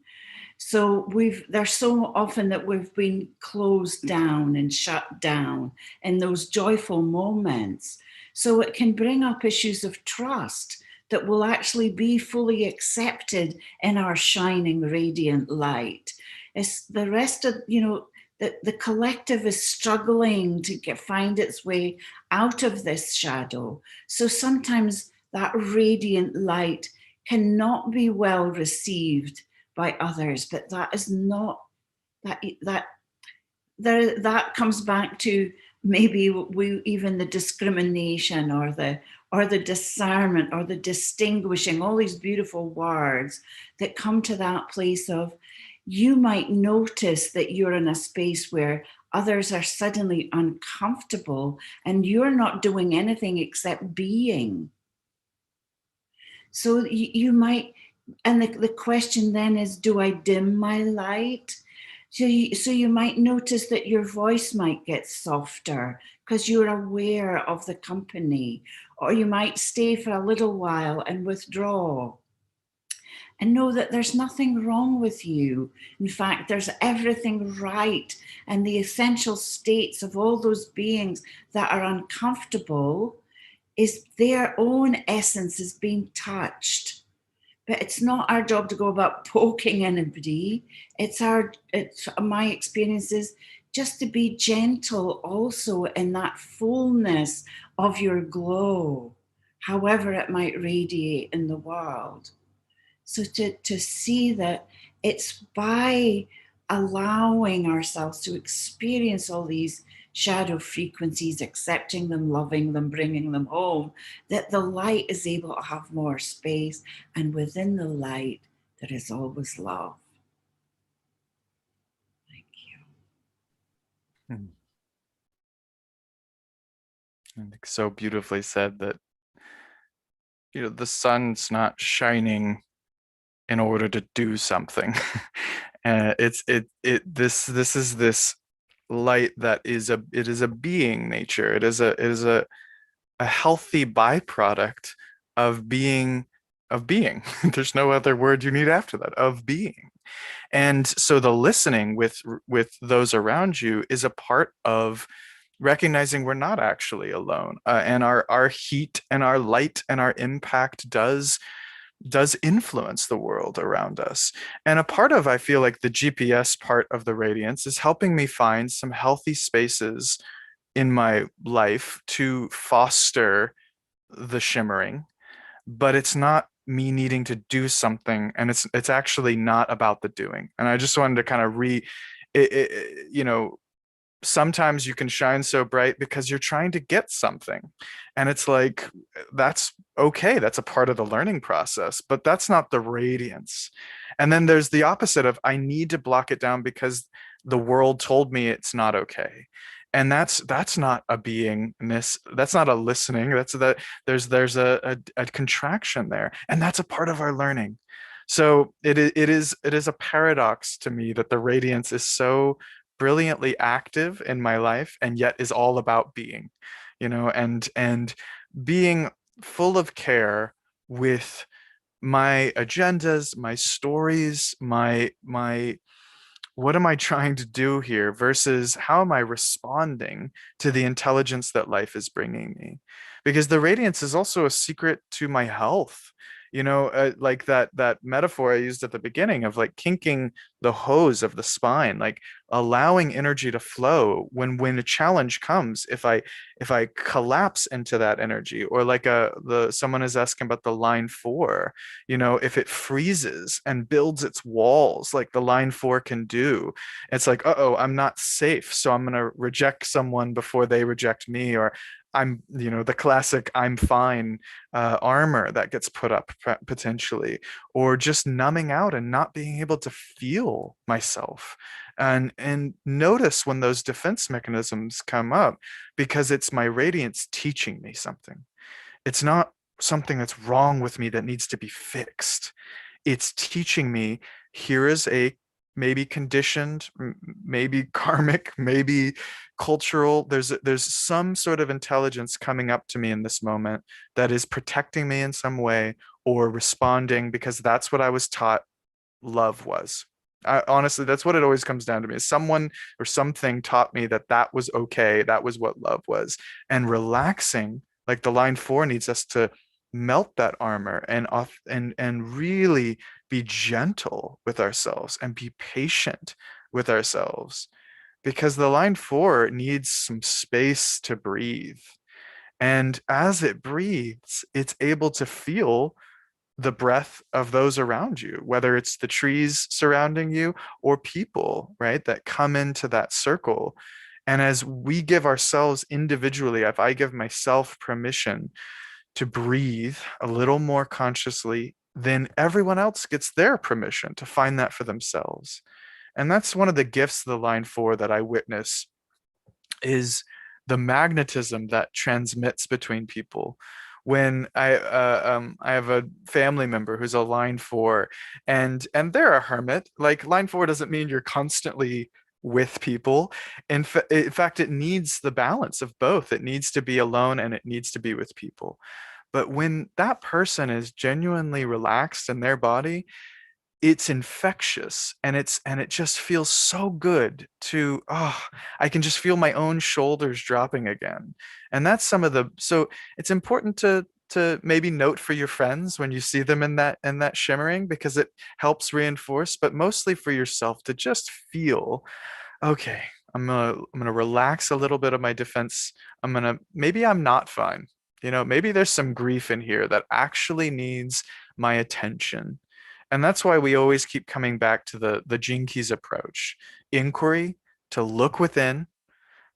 So there's so often that we've been closed down and shut down in those joyful moments. So it can bring up issues of trust that will actually be fully accepted in our shining radiant light. It's the rest of, the collective is struggling to find its way out of this shadow. So sometimes that radiant light cannot be well received by others, but that is not that comes back to maybe even the discrimination, or the discernment, or the distinguishing, all these beautiful words that come to that place of, you might notice that you're in a space where others are suddenly uncomfortable and you're not doing anything except being. So you might, and the question then is, do I dim my light? So you might notice that your voice might get softer because you're aware of the company, or you might stay for a little while and withdraw. And know that there's nothing wrong with you. In fact, there's everything right. And the essential states of all those beings that are uncomfortable is their own essence is being touched. But it's not our job to go about poking anybody. It's my experience is just to be gentle also in that fullness of your glow, however it might radiate in the world. So to see that it's by allowing ourselves to experience all these shadow frequencies, accepting them, loving them, bringing them home, that the light is able to have more space. And within the light, there is always love. Thank you. Hmm. And so beautifully said that, the sun's not shining in order to do something. This is this light that is a being nature. It is a healthy byproduct of being. There's no other word you need after that, of being. And so the listening with those around you is a part of recognizing we're not actually alone, and our heat and our light and our impact does influence the world around us. And a part of, I feel like, the GPS part of the radiance is helping me find some healthy spaces in my life to foster the shimmering, but it's not me needing to do something, and it's actually not about the doing. And I just wanted to kind of sometimes you can shine so bright because you're trying to get something, and it's like, that's okay, that's a part of the learning process, but that's not the radiance. And then there's the opposite of, I need to block it down because the world told me it's not okay. And that's not a beingness, that's not a listening, that's that there's a contraction there, and that's a part of our learning. So it is a paradox to me that the radiance is so brilliantly active in my life and yet is all about being, and being full of care with my agendas, my stories, my what am I trying to do here versus how am I responding to the intelligence that life is bringing me? Because the radiance is also a secret to my health. Like that metaphor I used at the beginning of like kinking the hose of the spine, like allowing energy to flow when a challenge comes. If I collapse into that energy, or like the someone is asking about the line 4, if it freezes and builds its walls like the line 4 can do, it's like, uh-oh, I'm not safe, so I'm going to reject someone before they reject me, or the classic I'm fine armor that gets put up potentially, or just numbing out and not being able to feel myself. And notice when those defense mechanisms come up, because it's my radiance teaching me something. It's not something that's wrong with me that needs to be fixed. It's teaching me, here is a maybe conditioned, maybe karmic, maybe cultural. There's some sort of intelligence coming up to me in this moment that is protecting me in some way, or responding because that's what I was taught love was. Honestly, that's what it always comes down to me. Is someone or something taught me that that was okay. That was what love was. And relaxing, like the line 4 needs us to melt that armor and off and really be gentle with ourselves and be patient with ourselves, because the line 4 needs some space to breathe. And as it breathes, it's able to feel the breath of those around you, whether it's the trees surrounding you or people, right, that come into that circle. And as we give ourselves individually, if I give myself permission to breathe a little more consciously, then everyone else gets their permission to find that for themselves. And that's one of the gifts of the line 4 that I witness, is the magnetism that transmits between people. When I have a family member who's a line 4, and they're a hermit. Like, line 4 doesn't mean you're constantly with people. In fact, it needs the balance of both. It needs to be alone and it needs to be with people. But when that person is genuinely relaxed in their body, it's infectious, and it just feels so good to, I can just feel my own shoulders dropping again. And that's some of the, so it's important to maybe note for your friends when you see them in that shimmering, because it helps reinforce, but mostly for yourself to just feel, okay, I'm gonna relax a little bit of my defense. Maybe I'm not fine. Maybe there's some grief in here that actually needs my attention. And that's why we always keep coming back to the Gene Keys approach: inquiry, to look within;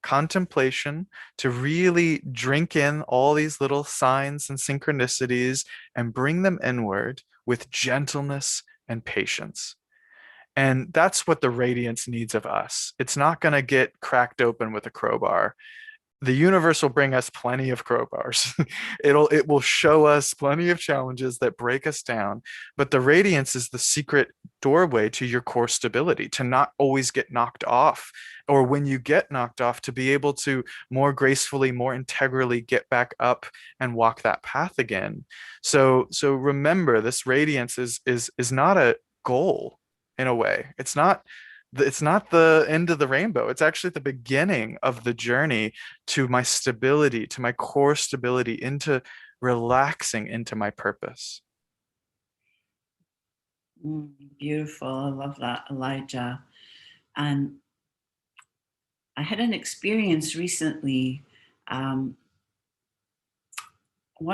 contemplation, to really drink in all these little signs and synchronicities and bring them inward with gentleness and patience. And that's what the radiance needs of us. It's not going to get cracked open with a crowbar. The universe will bring us plenty of crowbars. It will show us plenty of challenges that break us down. But the radiance is the secret doorway to your core stability, to not always get knocked off, or when you get knocked off, to be able to more gracefully, more integrally get back up and walk that path again. So remember, this radiance is not a goal. In a way, it's not the end of the rainbow. It's actually the beginning of the journey to my stability, to my core stability, into relaxing into my purpose. Beautiful. I love that, Elijah. And I had an experience recently. One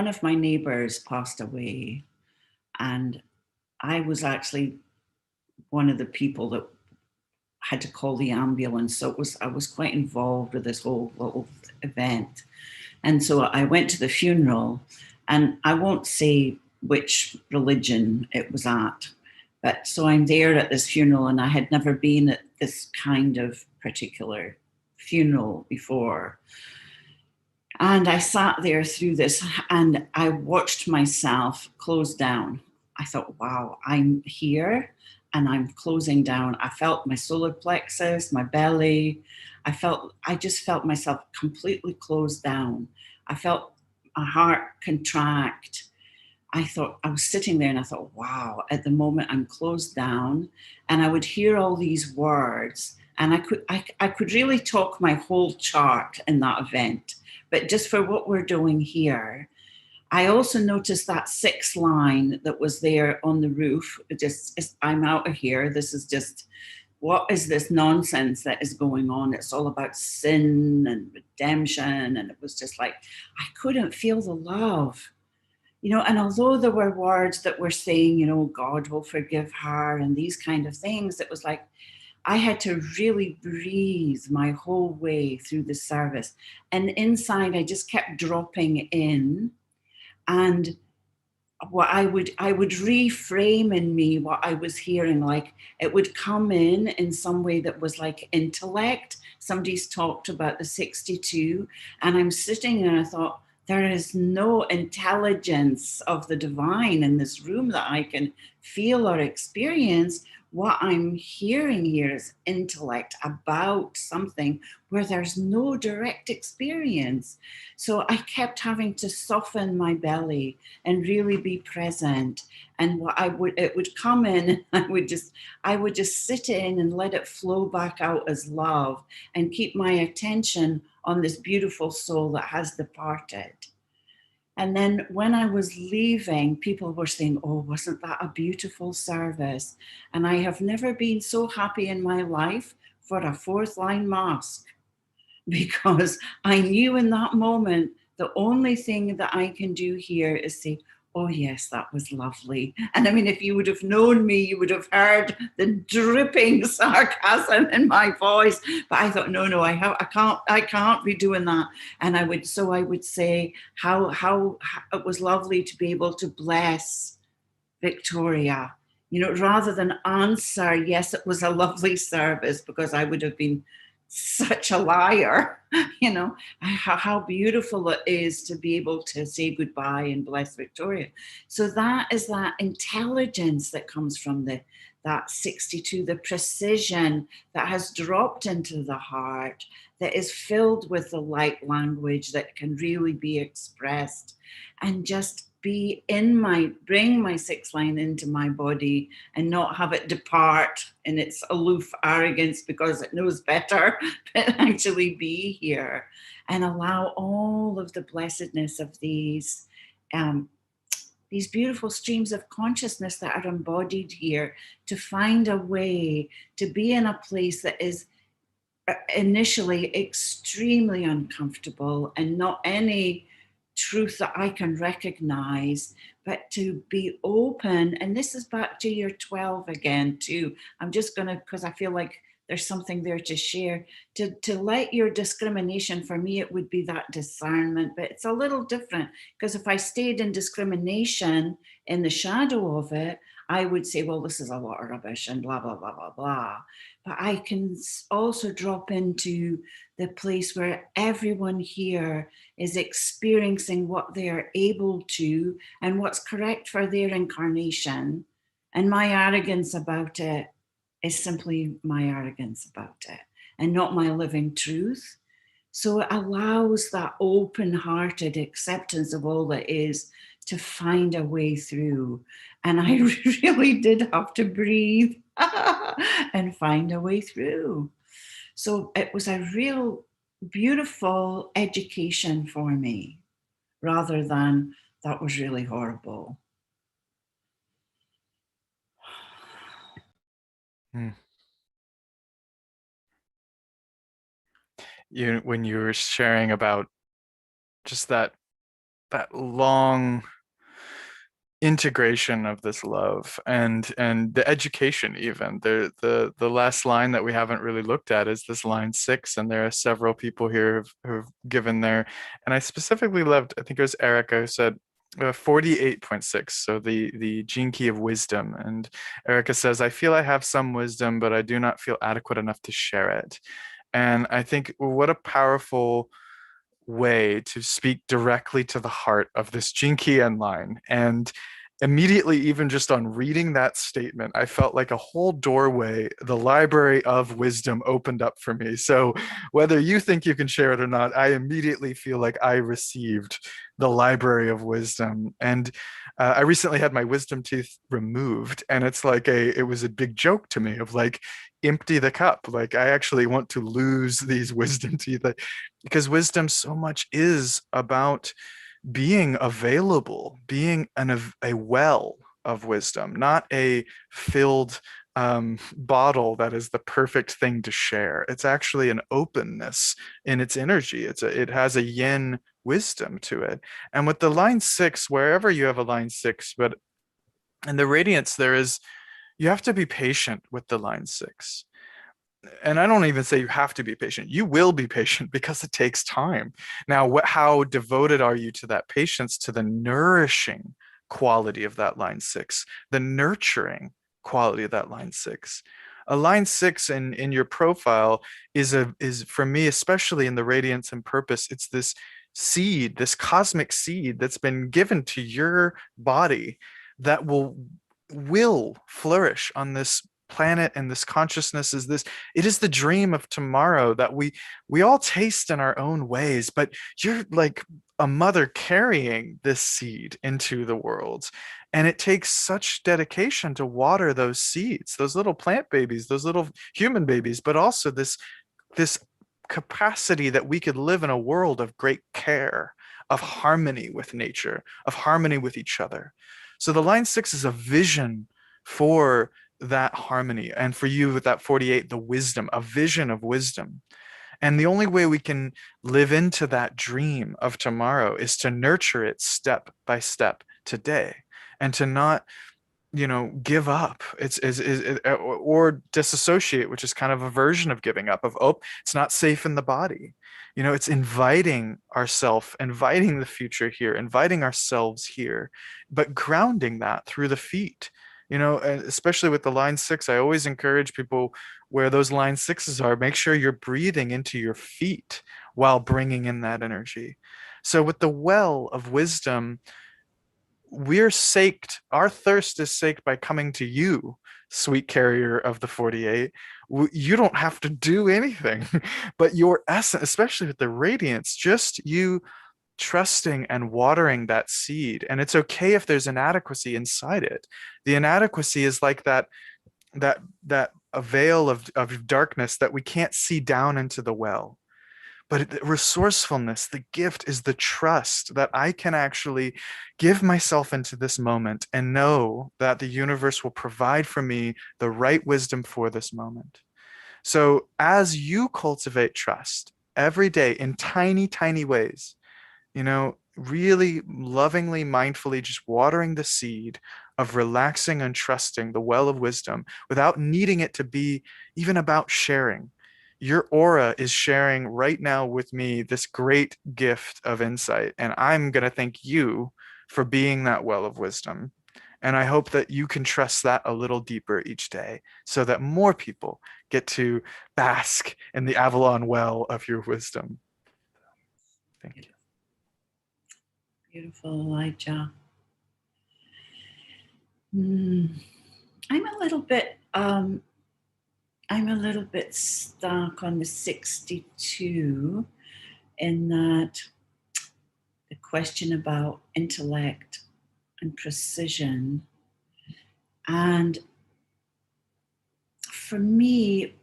of my neighbors passed away, and I was actually one of the people that had to call the ambulance. So I was quite involved with this whole little event. And so I went to the funeral, and I won't say which religion it was at, but so I'm there at this funeral, and I had never been at this kind of particular funeral before. And I sat there through this, and I watched myself close down. I thought, wow, I'm here and I'm closing down. I felt my solar plexus, my belly. I just felt myself completely closed down. I felt my heart contract. I was sitting there and I thought, wow, at the moment I'm closed down. And I would hear all these words, and I could really talk my whole chart in that event. But just for what we're doing here, I also noticed that 6 line that was there on the roof. I'm out of here. This is just, what is this nonsense that is going on? It's all about sin and redemption. And it was just like, I couldn't feel the love. And although there were words that were saying, God will forgive her and these kind of things, it was like I had to really breathe my whole way through the service. And inside, I just kept dropping in. And what I would reframe in me what I was hearing, like it would come in some way that was like intellect. Somebody's talked about the 62, and I'm sitting and I thought, there is no intelligence of the divine in this room that I can feel or experience. What I'm hearing here is intellect about something where there's no direct experience. So I kept having to soften my belly and really be present. And it would come in, I would just sit in and let it flow back out as love and keep my attention on this beautiful soul that has departed. And then when I was leaving, people were saying, "Oh, wasn't that a beautiful service?" And I have never been so happy in my life for a fourth line mask, because I knew in that moment the only thing that I can do here is say, "Oh, yes, that was lovely." And I mean, if you would have known me, you would have heard the dripping sarcasm in my voice. But I thought, no, I can't be doing that. And I would say how it was lovely to be able to bless Victoria, rather than answer, "Yes, it was a lovely service," because I would have been such a liar. How beautiful it is to be able to say goodbye and bless Victoria. So that is that intelligence that comes from that 62, the precision that has dropped into the heart, that is filled with the light language that can really be expressed, and just bring my 6 line into my body and not have it depart in its aloof arrogance because it knows better, but actually be here and allow all of the blessedness of these beautiful streams of consciousness that are embodied here, to find a way to be in a place that is initially extremely uncomfortable and not any truth that I can recognize, but to be open. And this is back to your 12 again, too. I'm just going to, because I feel like there's something there to share, to let your discrimination, for me, it would be that discernment, but it's a little different, because if I stayed in discrimination in the shadow of it, I would say, well, this is a lot of rubbish and blah, blah, blah, blah, blah. But I can also drop into the place where everyone here is experiencing what they are able to and what's correct for their incarnation. And my arrogance about it is simply my arrogance about it and not my living truth. So it allows that open-hearted acceptance of all that is to find a way through. And I really did have to breathe and find a way through. So it was a real beautiful education for me, rather than that was really horrible. When you were sharing about just that long integration of this love and the education, even the last line that we haven't really looked at is this line 6, and there are several people here who've given their, and I specifically loved, I think it was Erica who said 48.6, so the gene key of wisdom. And Erica says, "I feel I have some wisdom, but I do not feel adequate enough to share it." And I think what a powerful way to speak directly to the heart of this Jinkian line. And immediately, even just on reading that statement, I felt like a whole doorway, the library of wisdom opened up for me. So whether you think you can share it or not, I immediately feel like I received the library of wisdom. And I recently had my wisdom tooth removed, and it's like it was a big joke to me of like, empty the cup. Like, I actually want to lose these wisdom teeth, because wisdom so much is about being available, being a well of wisdom, not a filled bottle that is the perfect thing to share. It's actually an openness in its energy. It has a yin wisdom to it. And with the line six, wherever you have a line six, but in the radiance, you have to be patient with the line six. And I don't even say you have to be patient. You will be patient because it takes time. Now, how devoted are you to that patience, to the nourishing quality of that line six, the nurturing quality of that line six? A line six in your profile is for me, especially in the radiance and purpose, it's this seed, this cosmic seed that's been given to your body that will flourish on this planet, and this consciousness is this, it is the dream of tomorrow that we all taste in our own ways, but you're like a mother carrying this seed into the world, and it takes such dedication to water those seeds, those little plant babies, those little human babies, but also this capacity that we could live in a world of great care, of harmony with nature, of harmony with each other. So the line six is a vision for that harmony. And for you with that 48, the wisdom, a vision of wisdom. And the only way we can live into that dream of tomorrow is to nurture it step by step today, and to not, give up. Or disassociate, which is kind of a version of giving up, of, oh, it's not safe in the body. It's inviting ourself, inviting the future here, inviting ourselves here, but grounding that through the feet. And especially with the line six, I always encourage people, where those line sixes are, make sure you're breathing into your feet while bringing in that energy. So with the well of wisdom, we're saked, our thirst is saked by coming to you, sweet carrier of the 48. You don't have to do anything, but your essence, especially with the radiance, just you trusting and watering that seed. And it's okay if there's inadequacy inside it. The inadequacy is like that a veil of darkness that we can't see down into the well. But resourcefulness, the gift is the trust that I can actually give myself into this moment and know that the universe will provide for me the right wisdom for this moment. So as you cultivate trust every day in tiny, tiny ways, really lovingly, mindfully, just watering the seed of relaxing and trusting the well of wisdom without needing it to be even about sharing. Your aura is sharing right now with me this great gift of insight, and I'm going to thank you for being that well of wisdom. And I hope that you can trust that a little deeper each day so that more people get to bask in the Avalon well of your wisdom. Thank you. Beautiful, Elijah. I'm a little bit stuck on the 62, in that the question about intellect and precision. And for me,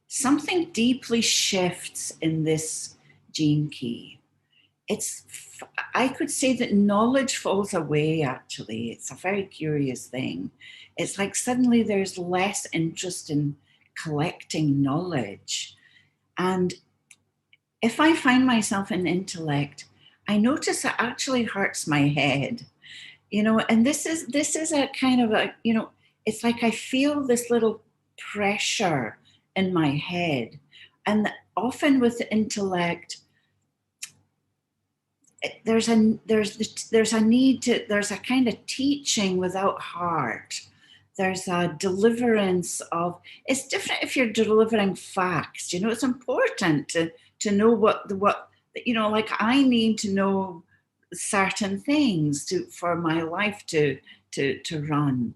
something deeply shifts in this gene key. I could say that knowledge falls away, actually. It's a very curious thing. It's like suddenly there's less interest in collecting knowledge. And if I find myself in intellect, I notice it actually hurts my head. And this is a kind of it's like I feel this little pressure in my head. And often with the intellect, there's a need to, there's a kind of teaching without heart. There's a deliverance of, it's different if you're delivering facts. It's important to know what like I need to know certain things for my life to run.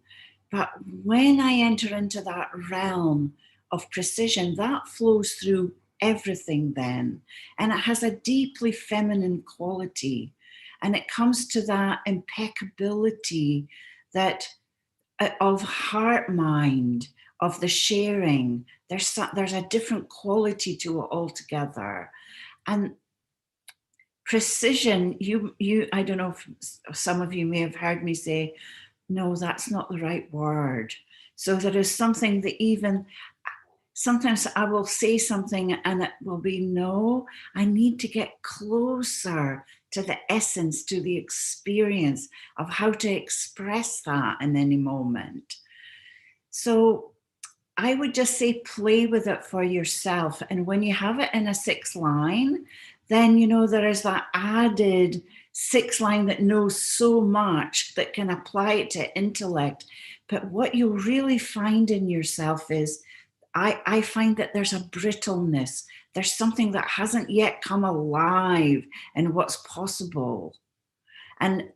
But when I enter into that realm of precision, that flows through everything then. And it has a deeply feminine quality. And it comes to that impeccability that of heart mind, of the sharing. There's a different quality to it altogether. And precision, I don't know if some of you may have heard me say, no, that's not the right word. So there is something that even sometimes I will say something and it will be, no, I need to get closer to the essence, to the experience of how to express that in any moment. So I would just say play with it for yourself. And when you have it in a 6-line, then, there is that added 6-line that knows so much that can apply it to intellect. But what you'll really find in yourself is, I find that there's a brittleness. There's something that hasn't yet come alive in what's possible. And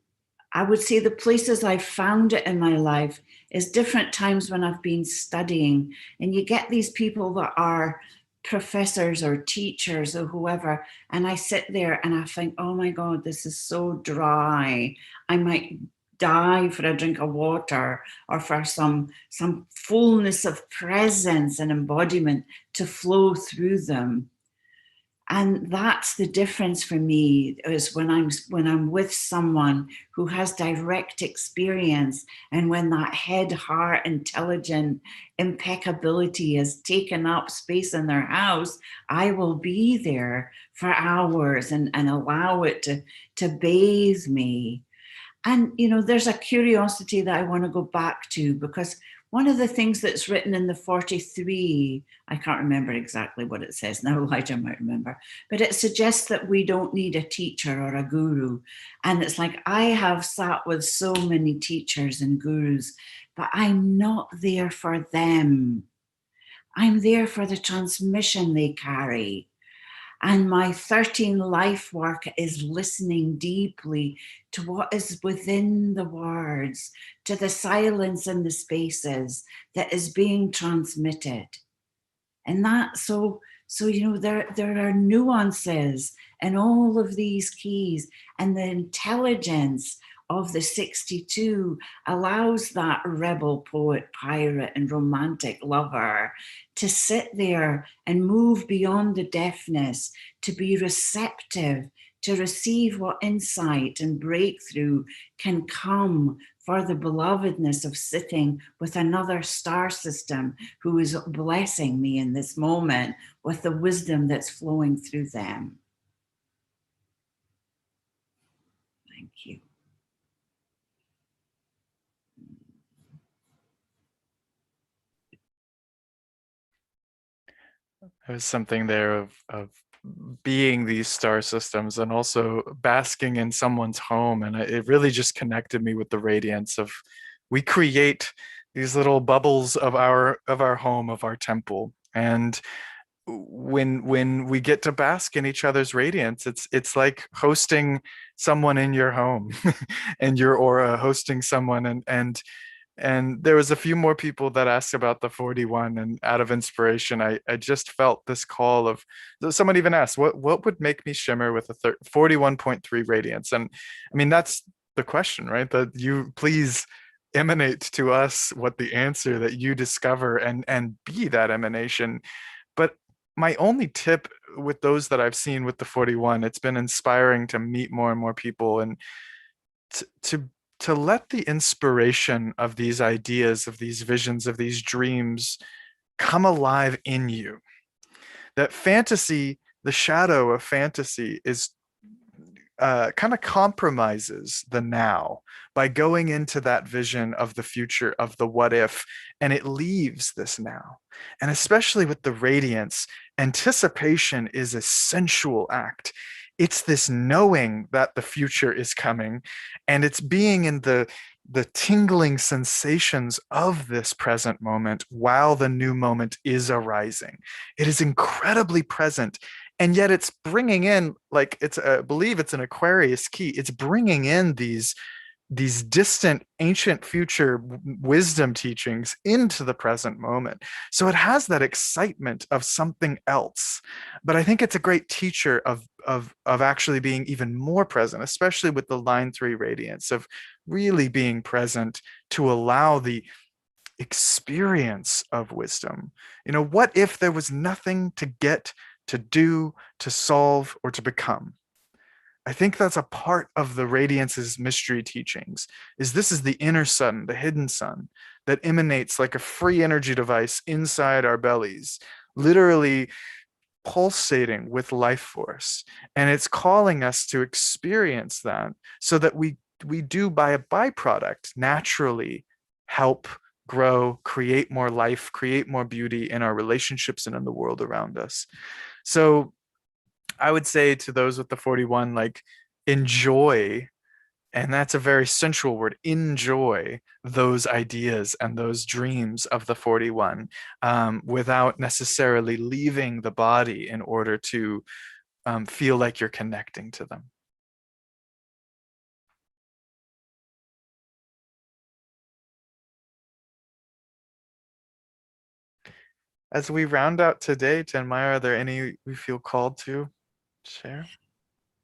I would say the places I've found it in my life is different times when I've been studying, and you get these people that are professors or teachers or whoever, and I sit there and I think, oh my God, this is so dry. I might die for a drink of water or for some fullness of presence and embodiment to flow through them. And that's the difference for me, is when I'm with someone who has direct experience, and when that head, heart, intelligent impeccability has taken up space in their house, I will be there for hours and allow it to bathe me. And, there's a curiosity that I want to go back to, because one of the things that's written in the 43, I can't remember exactly what it says now, Elijah might remember, but it suggests that we don't need a teacher or a guru. And it's like, I have sat with so many teachers and gurus, but I'm not there for them. I'm there for the transmission they carry. And my 13 life work is listening deeply to what is within the words, to the silence in the spaces that is being transmitted. And that, so there are nuances in all of these keys, and the intelligence of the 62 allows that rebel, poet, pirate, and romantic lover to sit there and move beyond the deafness, to be receptive, to receive what insight and breakthrough can come for the belovedness of sitting with another star system who is blessing me in this moment with the wisdom that's flowing through them. Thank you. There's something there of being these star systems and also basking in someone's home. And it really just connected me with the radiance of, we create these little bubbles of our home, of our temple. And when we get to bask in each other's radiance, it's like hosting someone in your home and your aura hosting someone. And there was a few more people that asked about the 41, and out of inspiration, I just felt this call of, someone even asked, what would make me shimmer with a 41.3 radiance? And I mean, that's the question, right? That you please emanate to us what the answer that you discover, and be that emanation. But my only tip with those that I've seen with the 41, it's been inspiring to meet more and more people, and to let the inspiration of these ideas, of these visions, of these dreams come alive in you. That fantasy, the shadow of fantasy, is kind of compromises the now by going into that vision of the future, of the what if, and it leaves this now. And especially with the radiance, anticipation is a sensual act. It's this knowing that the future is coming, and it's being in the tingling sensations of this present moment while the new moment is arising. It is incredibly present, and yet it's bringing in, like, it's, I believe it's an Aquarius key, it's bringing in these distant ancient future wisdom teachings into the present moment. So it has that excitement of something else, but I think it's a great teacher of actually being even more present, especially with the line 3 radiance, of really being present to allow the experience of wisdom. What if there was nothing to get to do, to solve, or to become. I think that's a part of the Radiance's mystery teachings, is this is the inner sun, the hidden sun, that emanates like a free energy device inside our bellies, literally pulsating with life force. And it's calling us to experience that so that we do, by a byproduct, naturally help grow, create more life, create more beauty in our relationships and in the world around us. So I would say to those with the 41, like, enjoy, and that's a very sensual word, enjoy those ideas and those dreams of the 41, without necessarily leaving the body in order to feel like you're connecting to them. As we round out today, Tanmayo, are there any we feel called to share?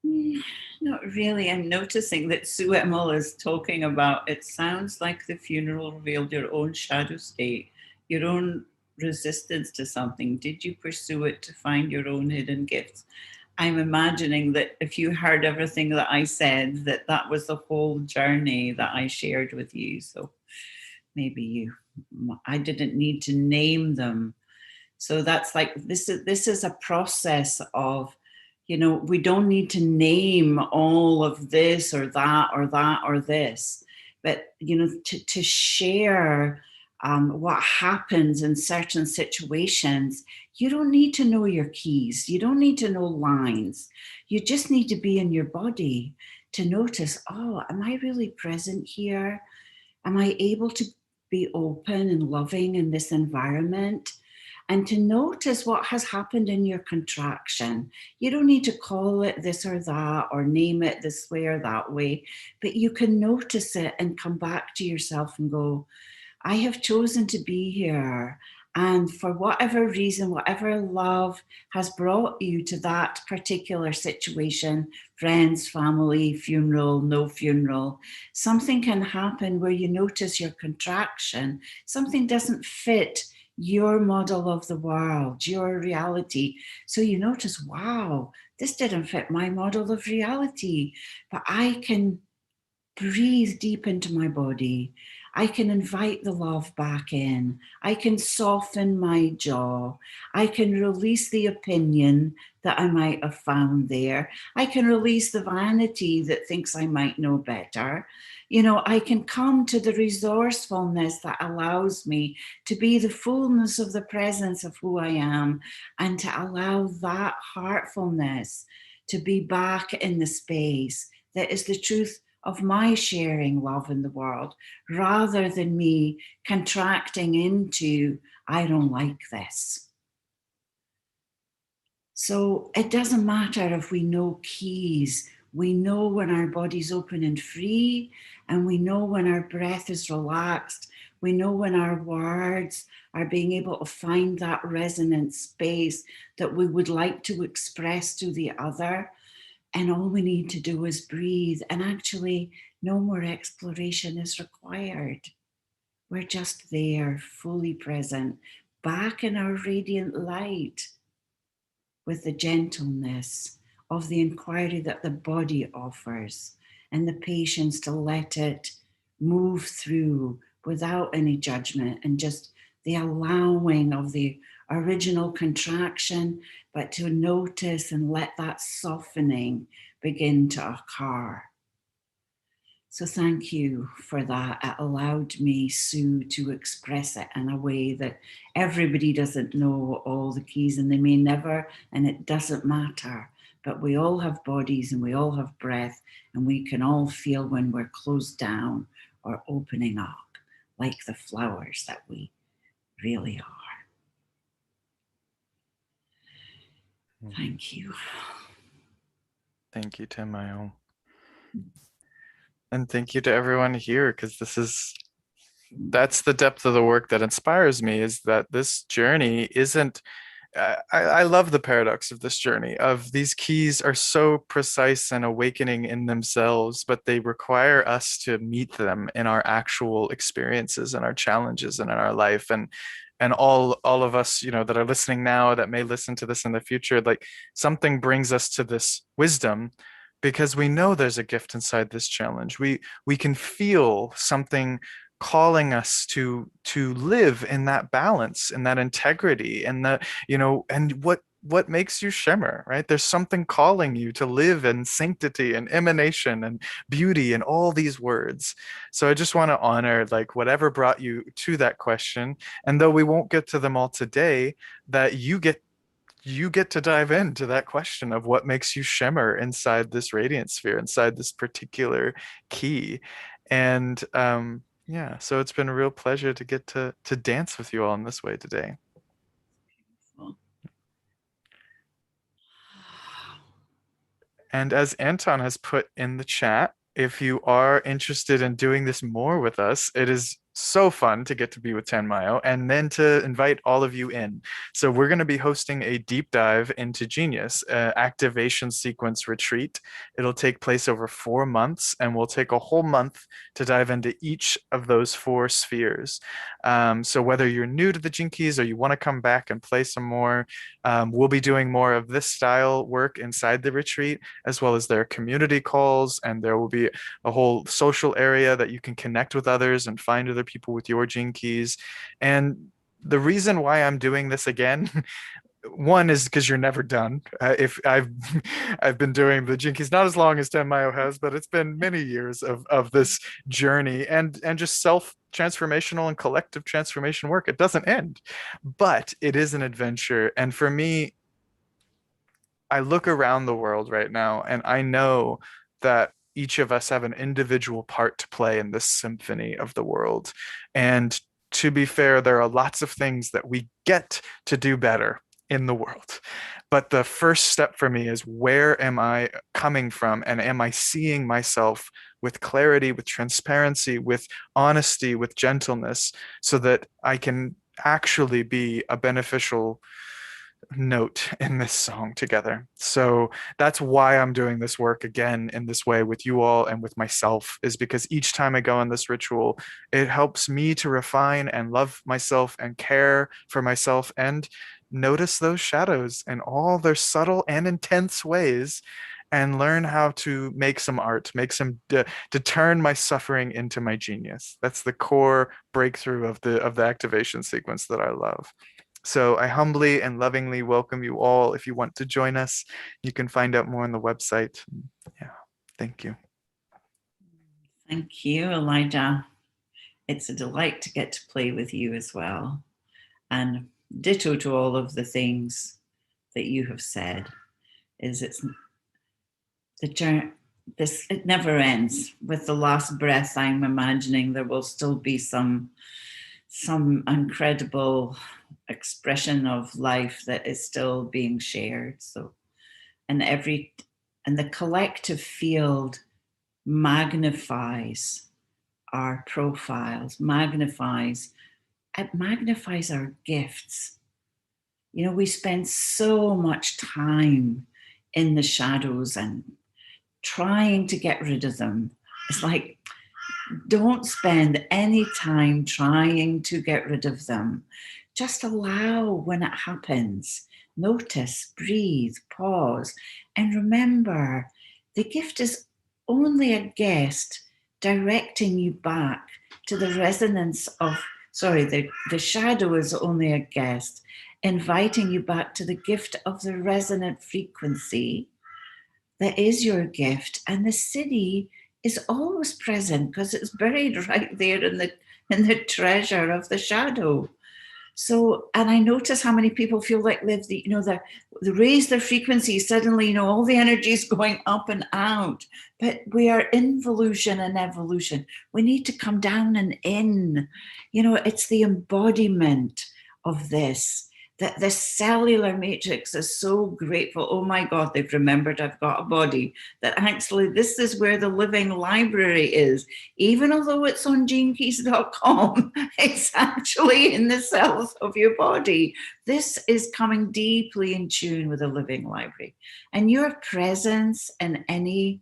Not really. I'm noticing that Sue Emmel is talking about it sounds like the funeral revealed your own shadow state, your own resistance to something. Did you pursue it to find your own hidden gifts? I'm imagining that if you heard everything that I said, that that was the whole journey that I shared with you. So maybe I didn't need to name them. So that's like, this is a process of, we don't need to name all of this or that or that or this, but to share what happens in certain situations. You don't need to know your keys, you don't need to know lines, you just need to be in your body to notice, oh, am I really present here? Am I able to be open and loving in this environment? And to notice what has happened in your contraction. You don't need to call it this or that or name it this way or that way, but you can notice it and come back to yourself and go, I have chosen to be here. And for whatever reason, whatever love has brought you to that particular situation, friends, family, funeral, no funeral, something can happen where you notice your contraction. Something doesn't fit your model of the world, your reality. So you notice, wow, this didn't fit my model of reality, but I can breathe deep into my body. I can invite the love back in. I can soften my jaw. I can release the opinion that I might have found there. I can release the vanity that thinks I might know better. I can come to the resourcefulness that allows me to be the fullness of the presence of who I am, and to allow that heartfulness to be back in the space that is the truth of my sharing love in the world, rather than me contracting into, I don't like this. So it doesn't matter if we know keys. We know when our body's open and free, and we know when our breath is relaxed. We know when our words are being able to find that resonant space that we would like to express to the other. And all we need to do is breathe, and actually no more exploration is required. We're just there, fully present, back in our radiant light, with the gentleness of the inquiry that the body offers, and the patience to let it move through without any judgment, and just the allowing of the original contraction, but to notice and let that softening begin to occur. So thank you for that. It allowed me, Sue, to express it in a way that everybody doesn't know all the keys, and they may never, and it doesn't matter. But we all have bodies and we all have breath, and we can all feel when we're closed down or opening up, like the flowers that we really are. Thank you. Thank you, Tanmayo. And thank you to everyone here, because that's the depth of the work that inspires me, is that this journey isn't I love the paradox of this journey of these keys are so precise and awakening in themselves, but they require us to meet them in our actual experiences and our challenges and in our life. And all of us, you know, that are listening now, that may listen to this in the future, like something brings us to this wisdom because we know there's a gift inside this challenge. We can feel something calling us to live in that balance, in that integrity, and that, you know, and what makes you shimmer, right? There's something calling you to live in sanctity and emanation and beauty and all these words. So I just want to honor like whatever brought you to that question. And though we won't get to them all today, that you get to dive into that question of what makes you shimmer inside this radiant sphere, inside this particular key. And yeah, so it's been a real pleasure to get to dance with you all in this way today. And as Anton has put in the chat, if you are interested in doing this more with us, it is so fun to get to be with Tanmayo and then to invite all of you in. So we're going to be hosting a deep dive into Genius, activation sequence retreat. It'll take place over 4 months, and we'll take a whole month to dive into each of those 4 spheres. So whether you're new to the Gene Keys or you want to come back and play some more, we'll be doing more of this style work inside the retreat, as well as their community calls, and there will be a whole social area that you can connect with others and find other people with your Gene Keys. And the reason why I'm doing this again, one is because you're never done. If I've I've been doing the Gene Keys not as long as Tanmayo has, but it's been many years of this journey and just self transformational and collective transformation work. It doesn't end, but it is an adventure. And for me, I look around the world right now and I know that each of us have an individual part to play in this symphony of the world. And to be fair, there are lots of things that we get to do better in the world. But the first step for me is, where am I coming from? And am I seeing myself with clarity, with transparency, with honesty, with gentleness, so that I can actually be a beneficial note in this song together. So that's why I'm doing this work again in this way with you all and with myself, is because each time I go on this ritual, it helps me to refine and love myself and care for myself and notice those shadows in all their subtle and intense ways, and learn how to make some art, make some to turn my suffering into my genius. That's the core breakthrough of the activation sequence that I love. So I humbly and lovingly welcome you all. If you want to join us, you can find out more on the website. Yeah, thank you. Thank you, Elijah. It's a delight to get to play with you as well. And ditto to all of the things that you have said. It's the journey. It never ends. With the last breath, I'm imagining there will still be some incredible expression of life that is still being shared. So, and the collective field magnifies our profiles, magnifies our gifts. You know, we spend so much time in the shadows and trying to get rid of them. It's like, don't spend any time trying to get rid of them. Just allow when it happens. Notice, breathe, pause, and remember, the gift is only a guest directing you back to the resonance of, the shadow is only a guest inviting you back to the gift of the resonant frequency that is your gift. And the city is always present because it's buried right there in the treasure of the shadow. So, and I notice how many people feel like they raise their frequency, suddenly, all the energy is going up and out. But we are involution and evolution. We need to come down and in. It's the embodiment of this that the cellular matrix is so grateful. Oh my God, they've remembered I've got a body. That actually, this is where the living library is. Even although it's on genekeys.com, it's actually in the cells of your body. This is coming deeply in tune with the living library. And your presence in any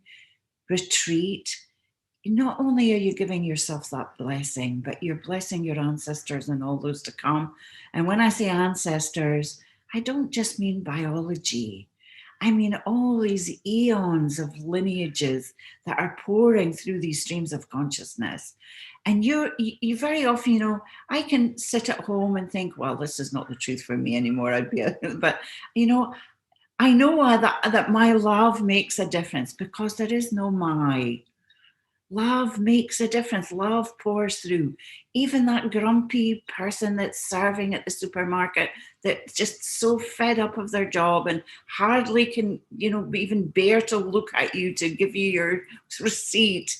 retreat, not only are you giving yourself that blessing, but you're blessing your ancestors and all those to come. And when I say ancestors, I don't just mean biology. I mean all these eons of lineages that are pouring through these streams of consciousness. And you very often, you know, I can sit at home and think, well, this is not the truth for me anymore. But you know, I know that my love makes a difference because there is no my. Love makes a difference. Love pours through. Even that grumpy person that's serving at the supermarket, that's just so fed up of their job and hardly can, you know, even bear to look at you to give you your receipt.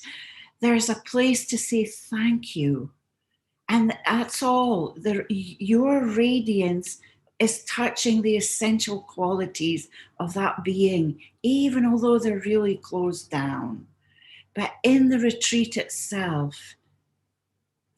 There's a place to say thank you. And that's all. Your radiance is touching the essential qualities of that being, even although they're really closed down. But in the retreat itself,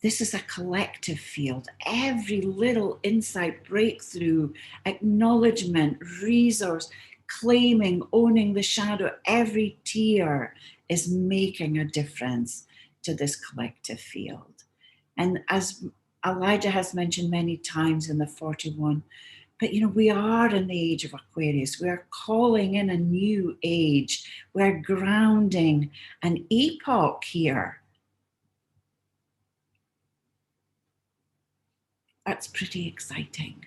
this is a collective field. Every little insight, breakthrough, acknowledgement, resource, claiming, owning the shadow, every tear is making a difference to this collective field. And as Elijah has mentioned many times in the 41, but you know, we are in the age of Aquarius. We are calling in a new age. We're grounding an epoch here. That's pretty exciting.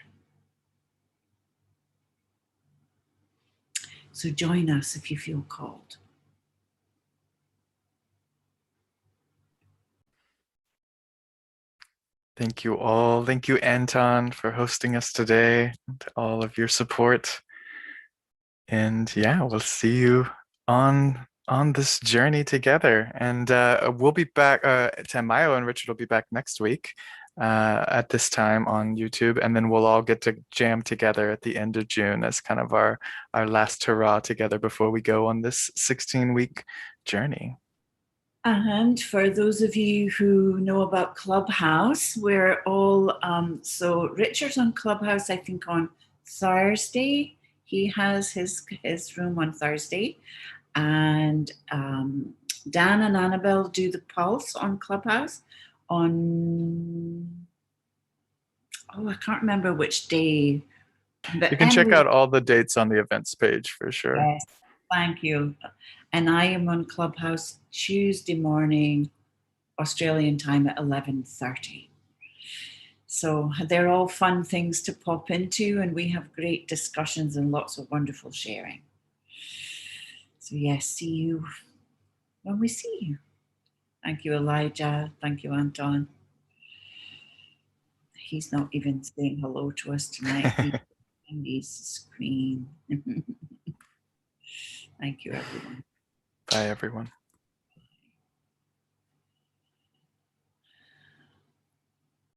So join us if you feel called. Thank you all. Thank you, Anton, for hosting us today, and all of your support. And yeah, we'll see you on this journey together. And we'll be back. Tanmayo and Richard will be back next week at this time on YouTube, and then we'll all get to jam together at the end of June as kind of our last hurrah together before we go on this 16-week journey. And for those of you who know about Clubhouse, we're all, so Richard's on Clubhouse, I think on Thursday. He has his room on Thursday. And Dan and Annabelle do the Pulse on Clubhouse on, oh, I can't remember which day. But You can anyway, check out all the dates on the events page for sure. yes, thank you. And I am on Clubhouse Tuesday morning, Australian time at 11:30. So they're all fun things to pop into, and we have great discussions and lots of wonderful sharing. So yes, see you when we see you. Thank you, Elijah. Thank you, Anton. He's not even saying hello to us tonight. He's on his screen. Thank you, everyone. Bye, everyone.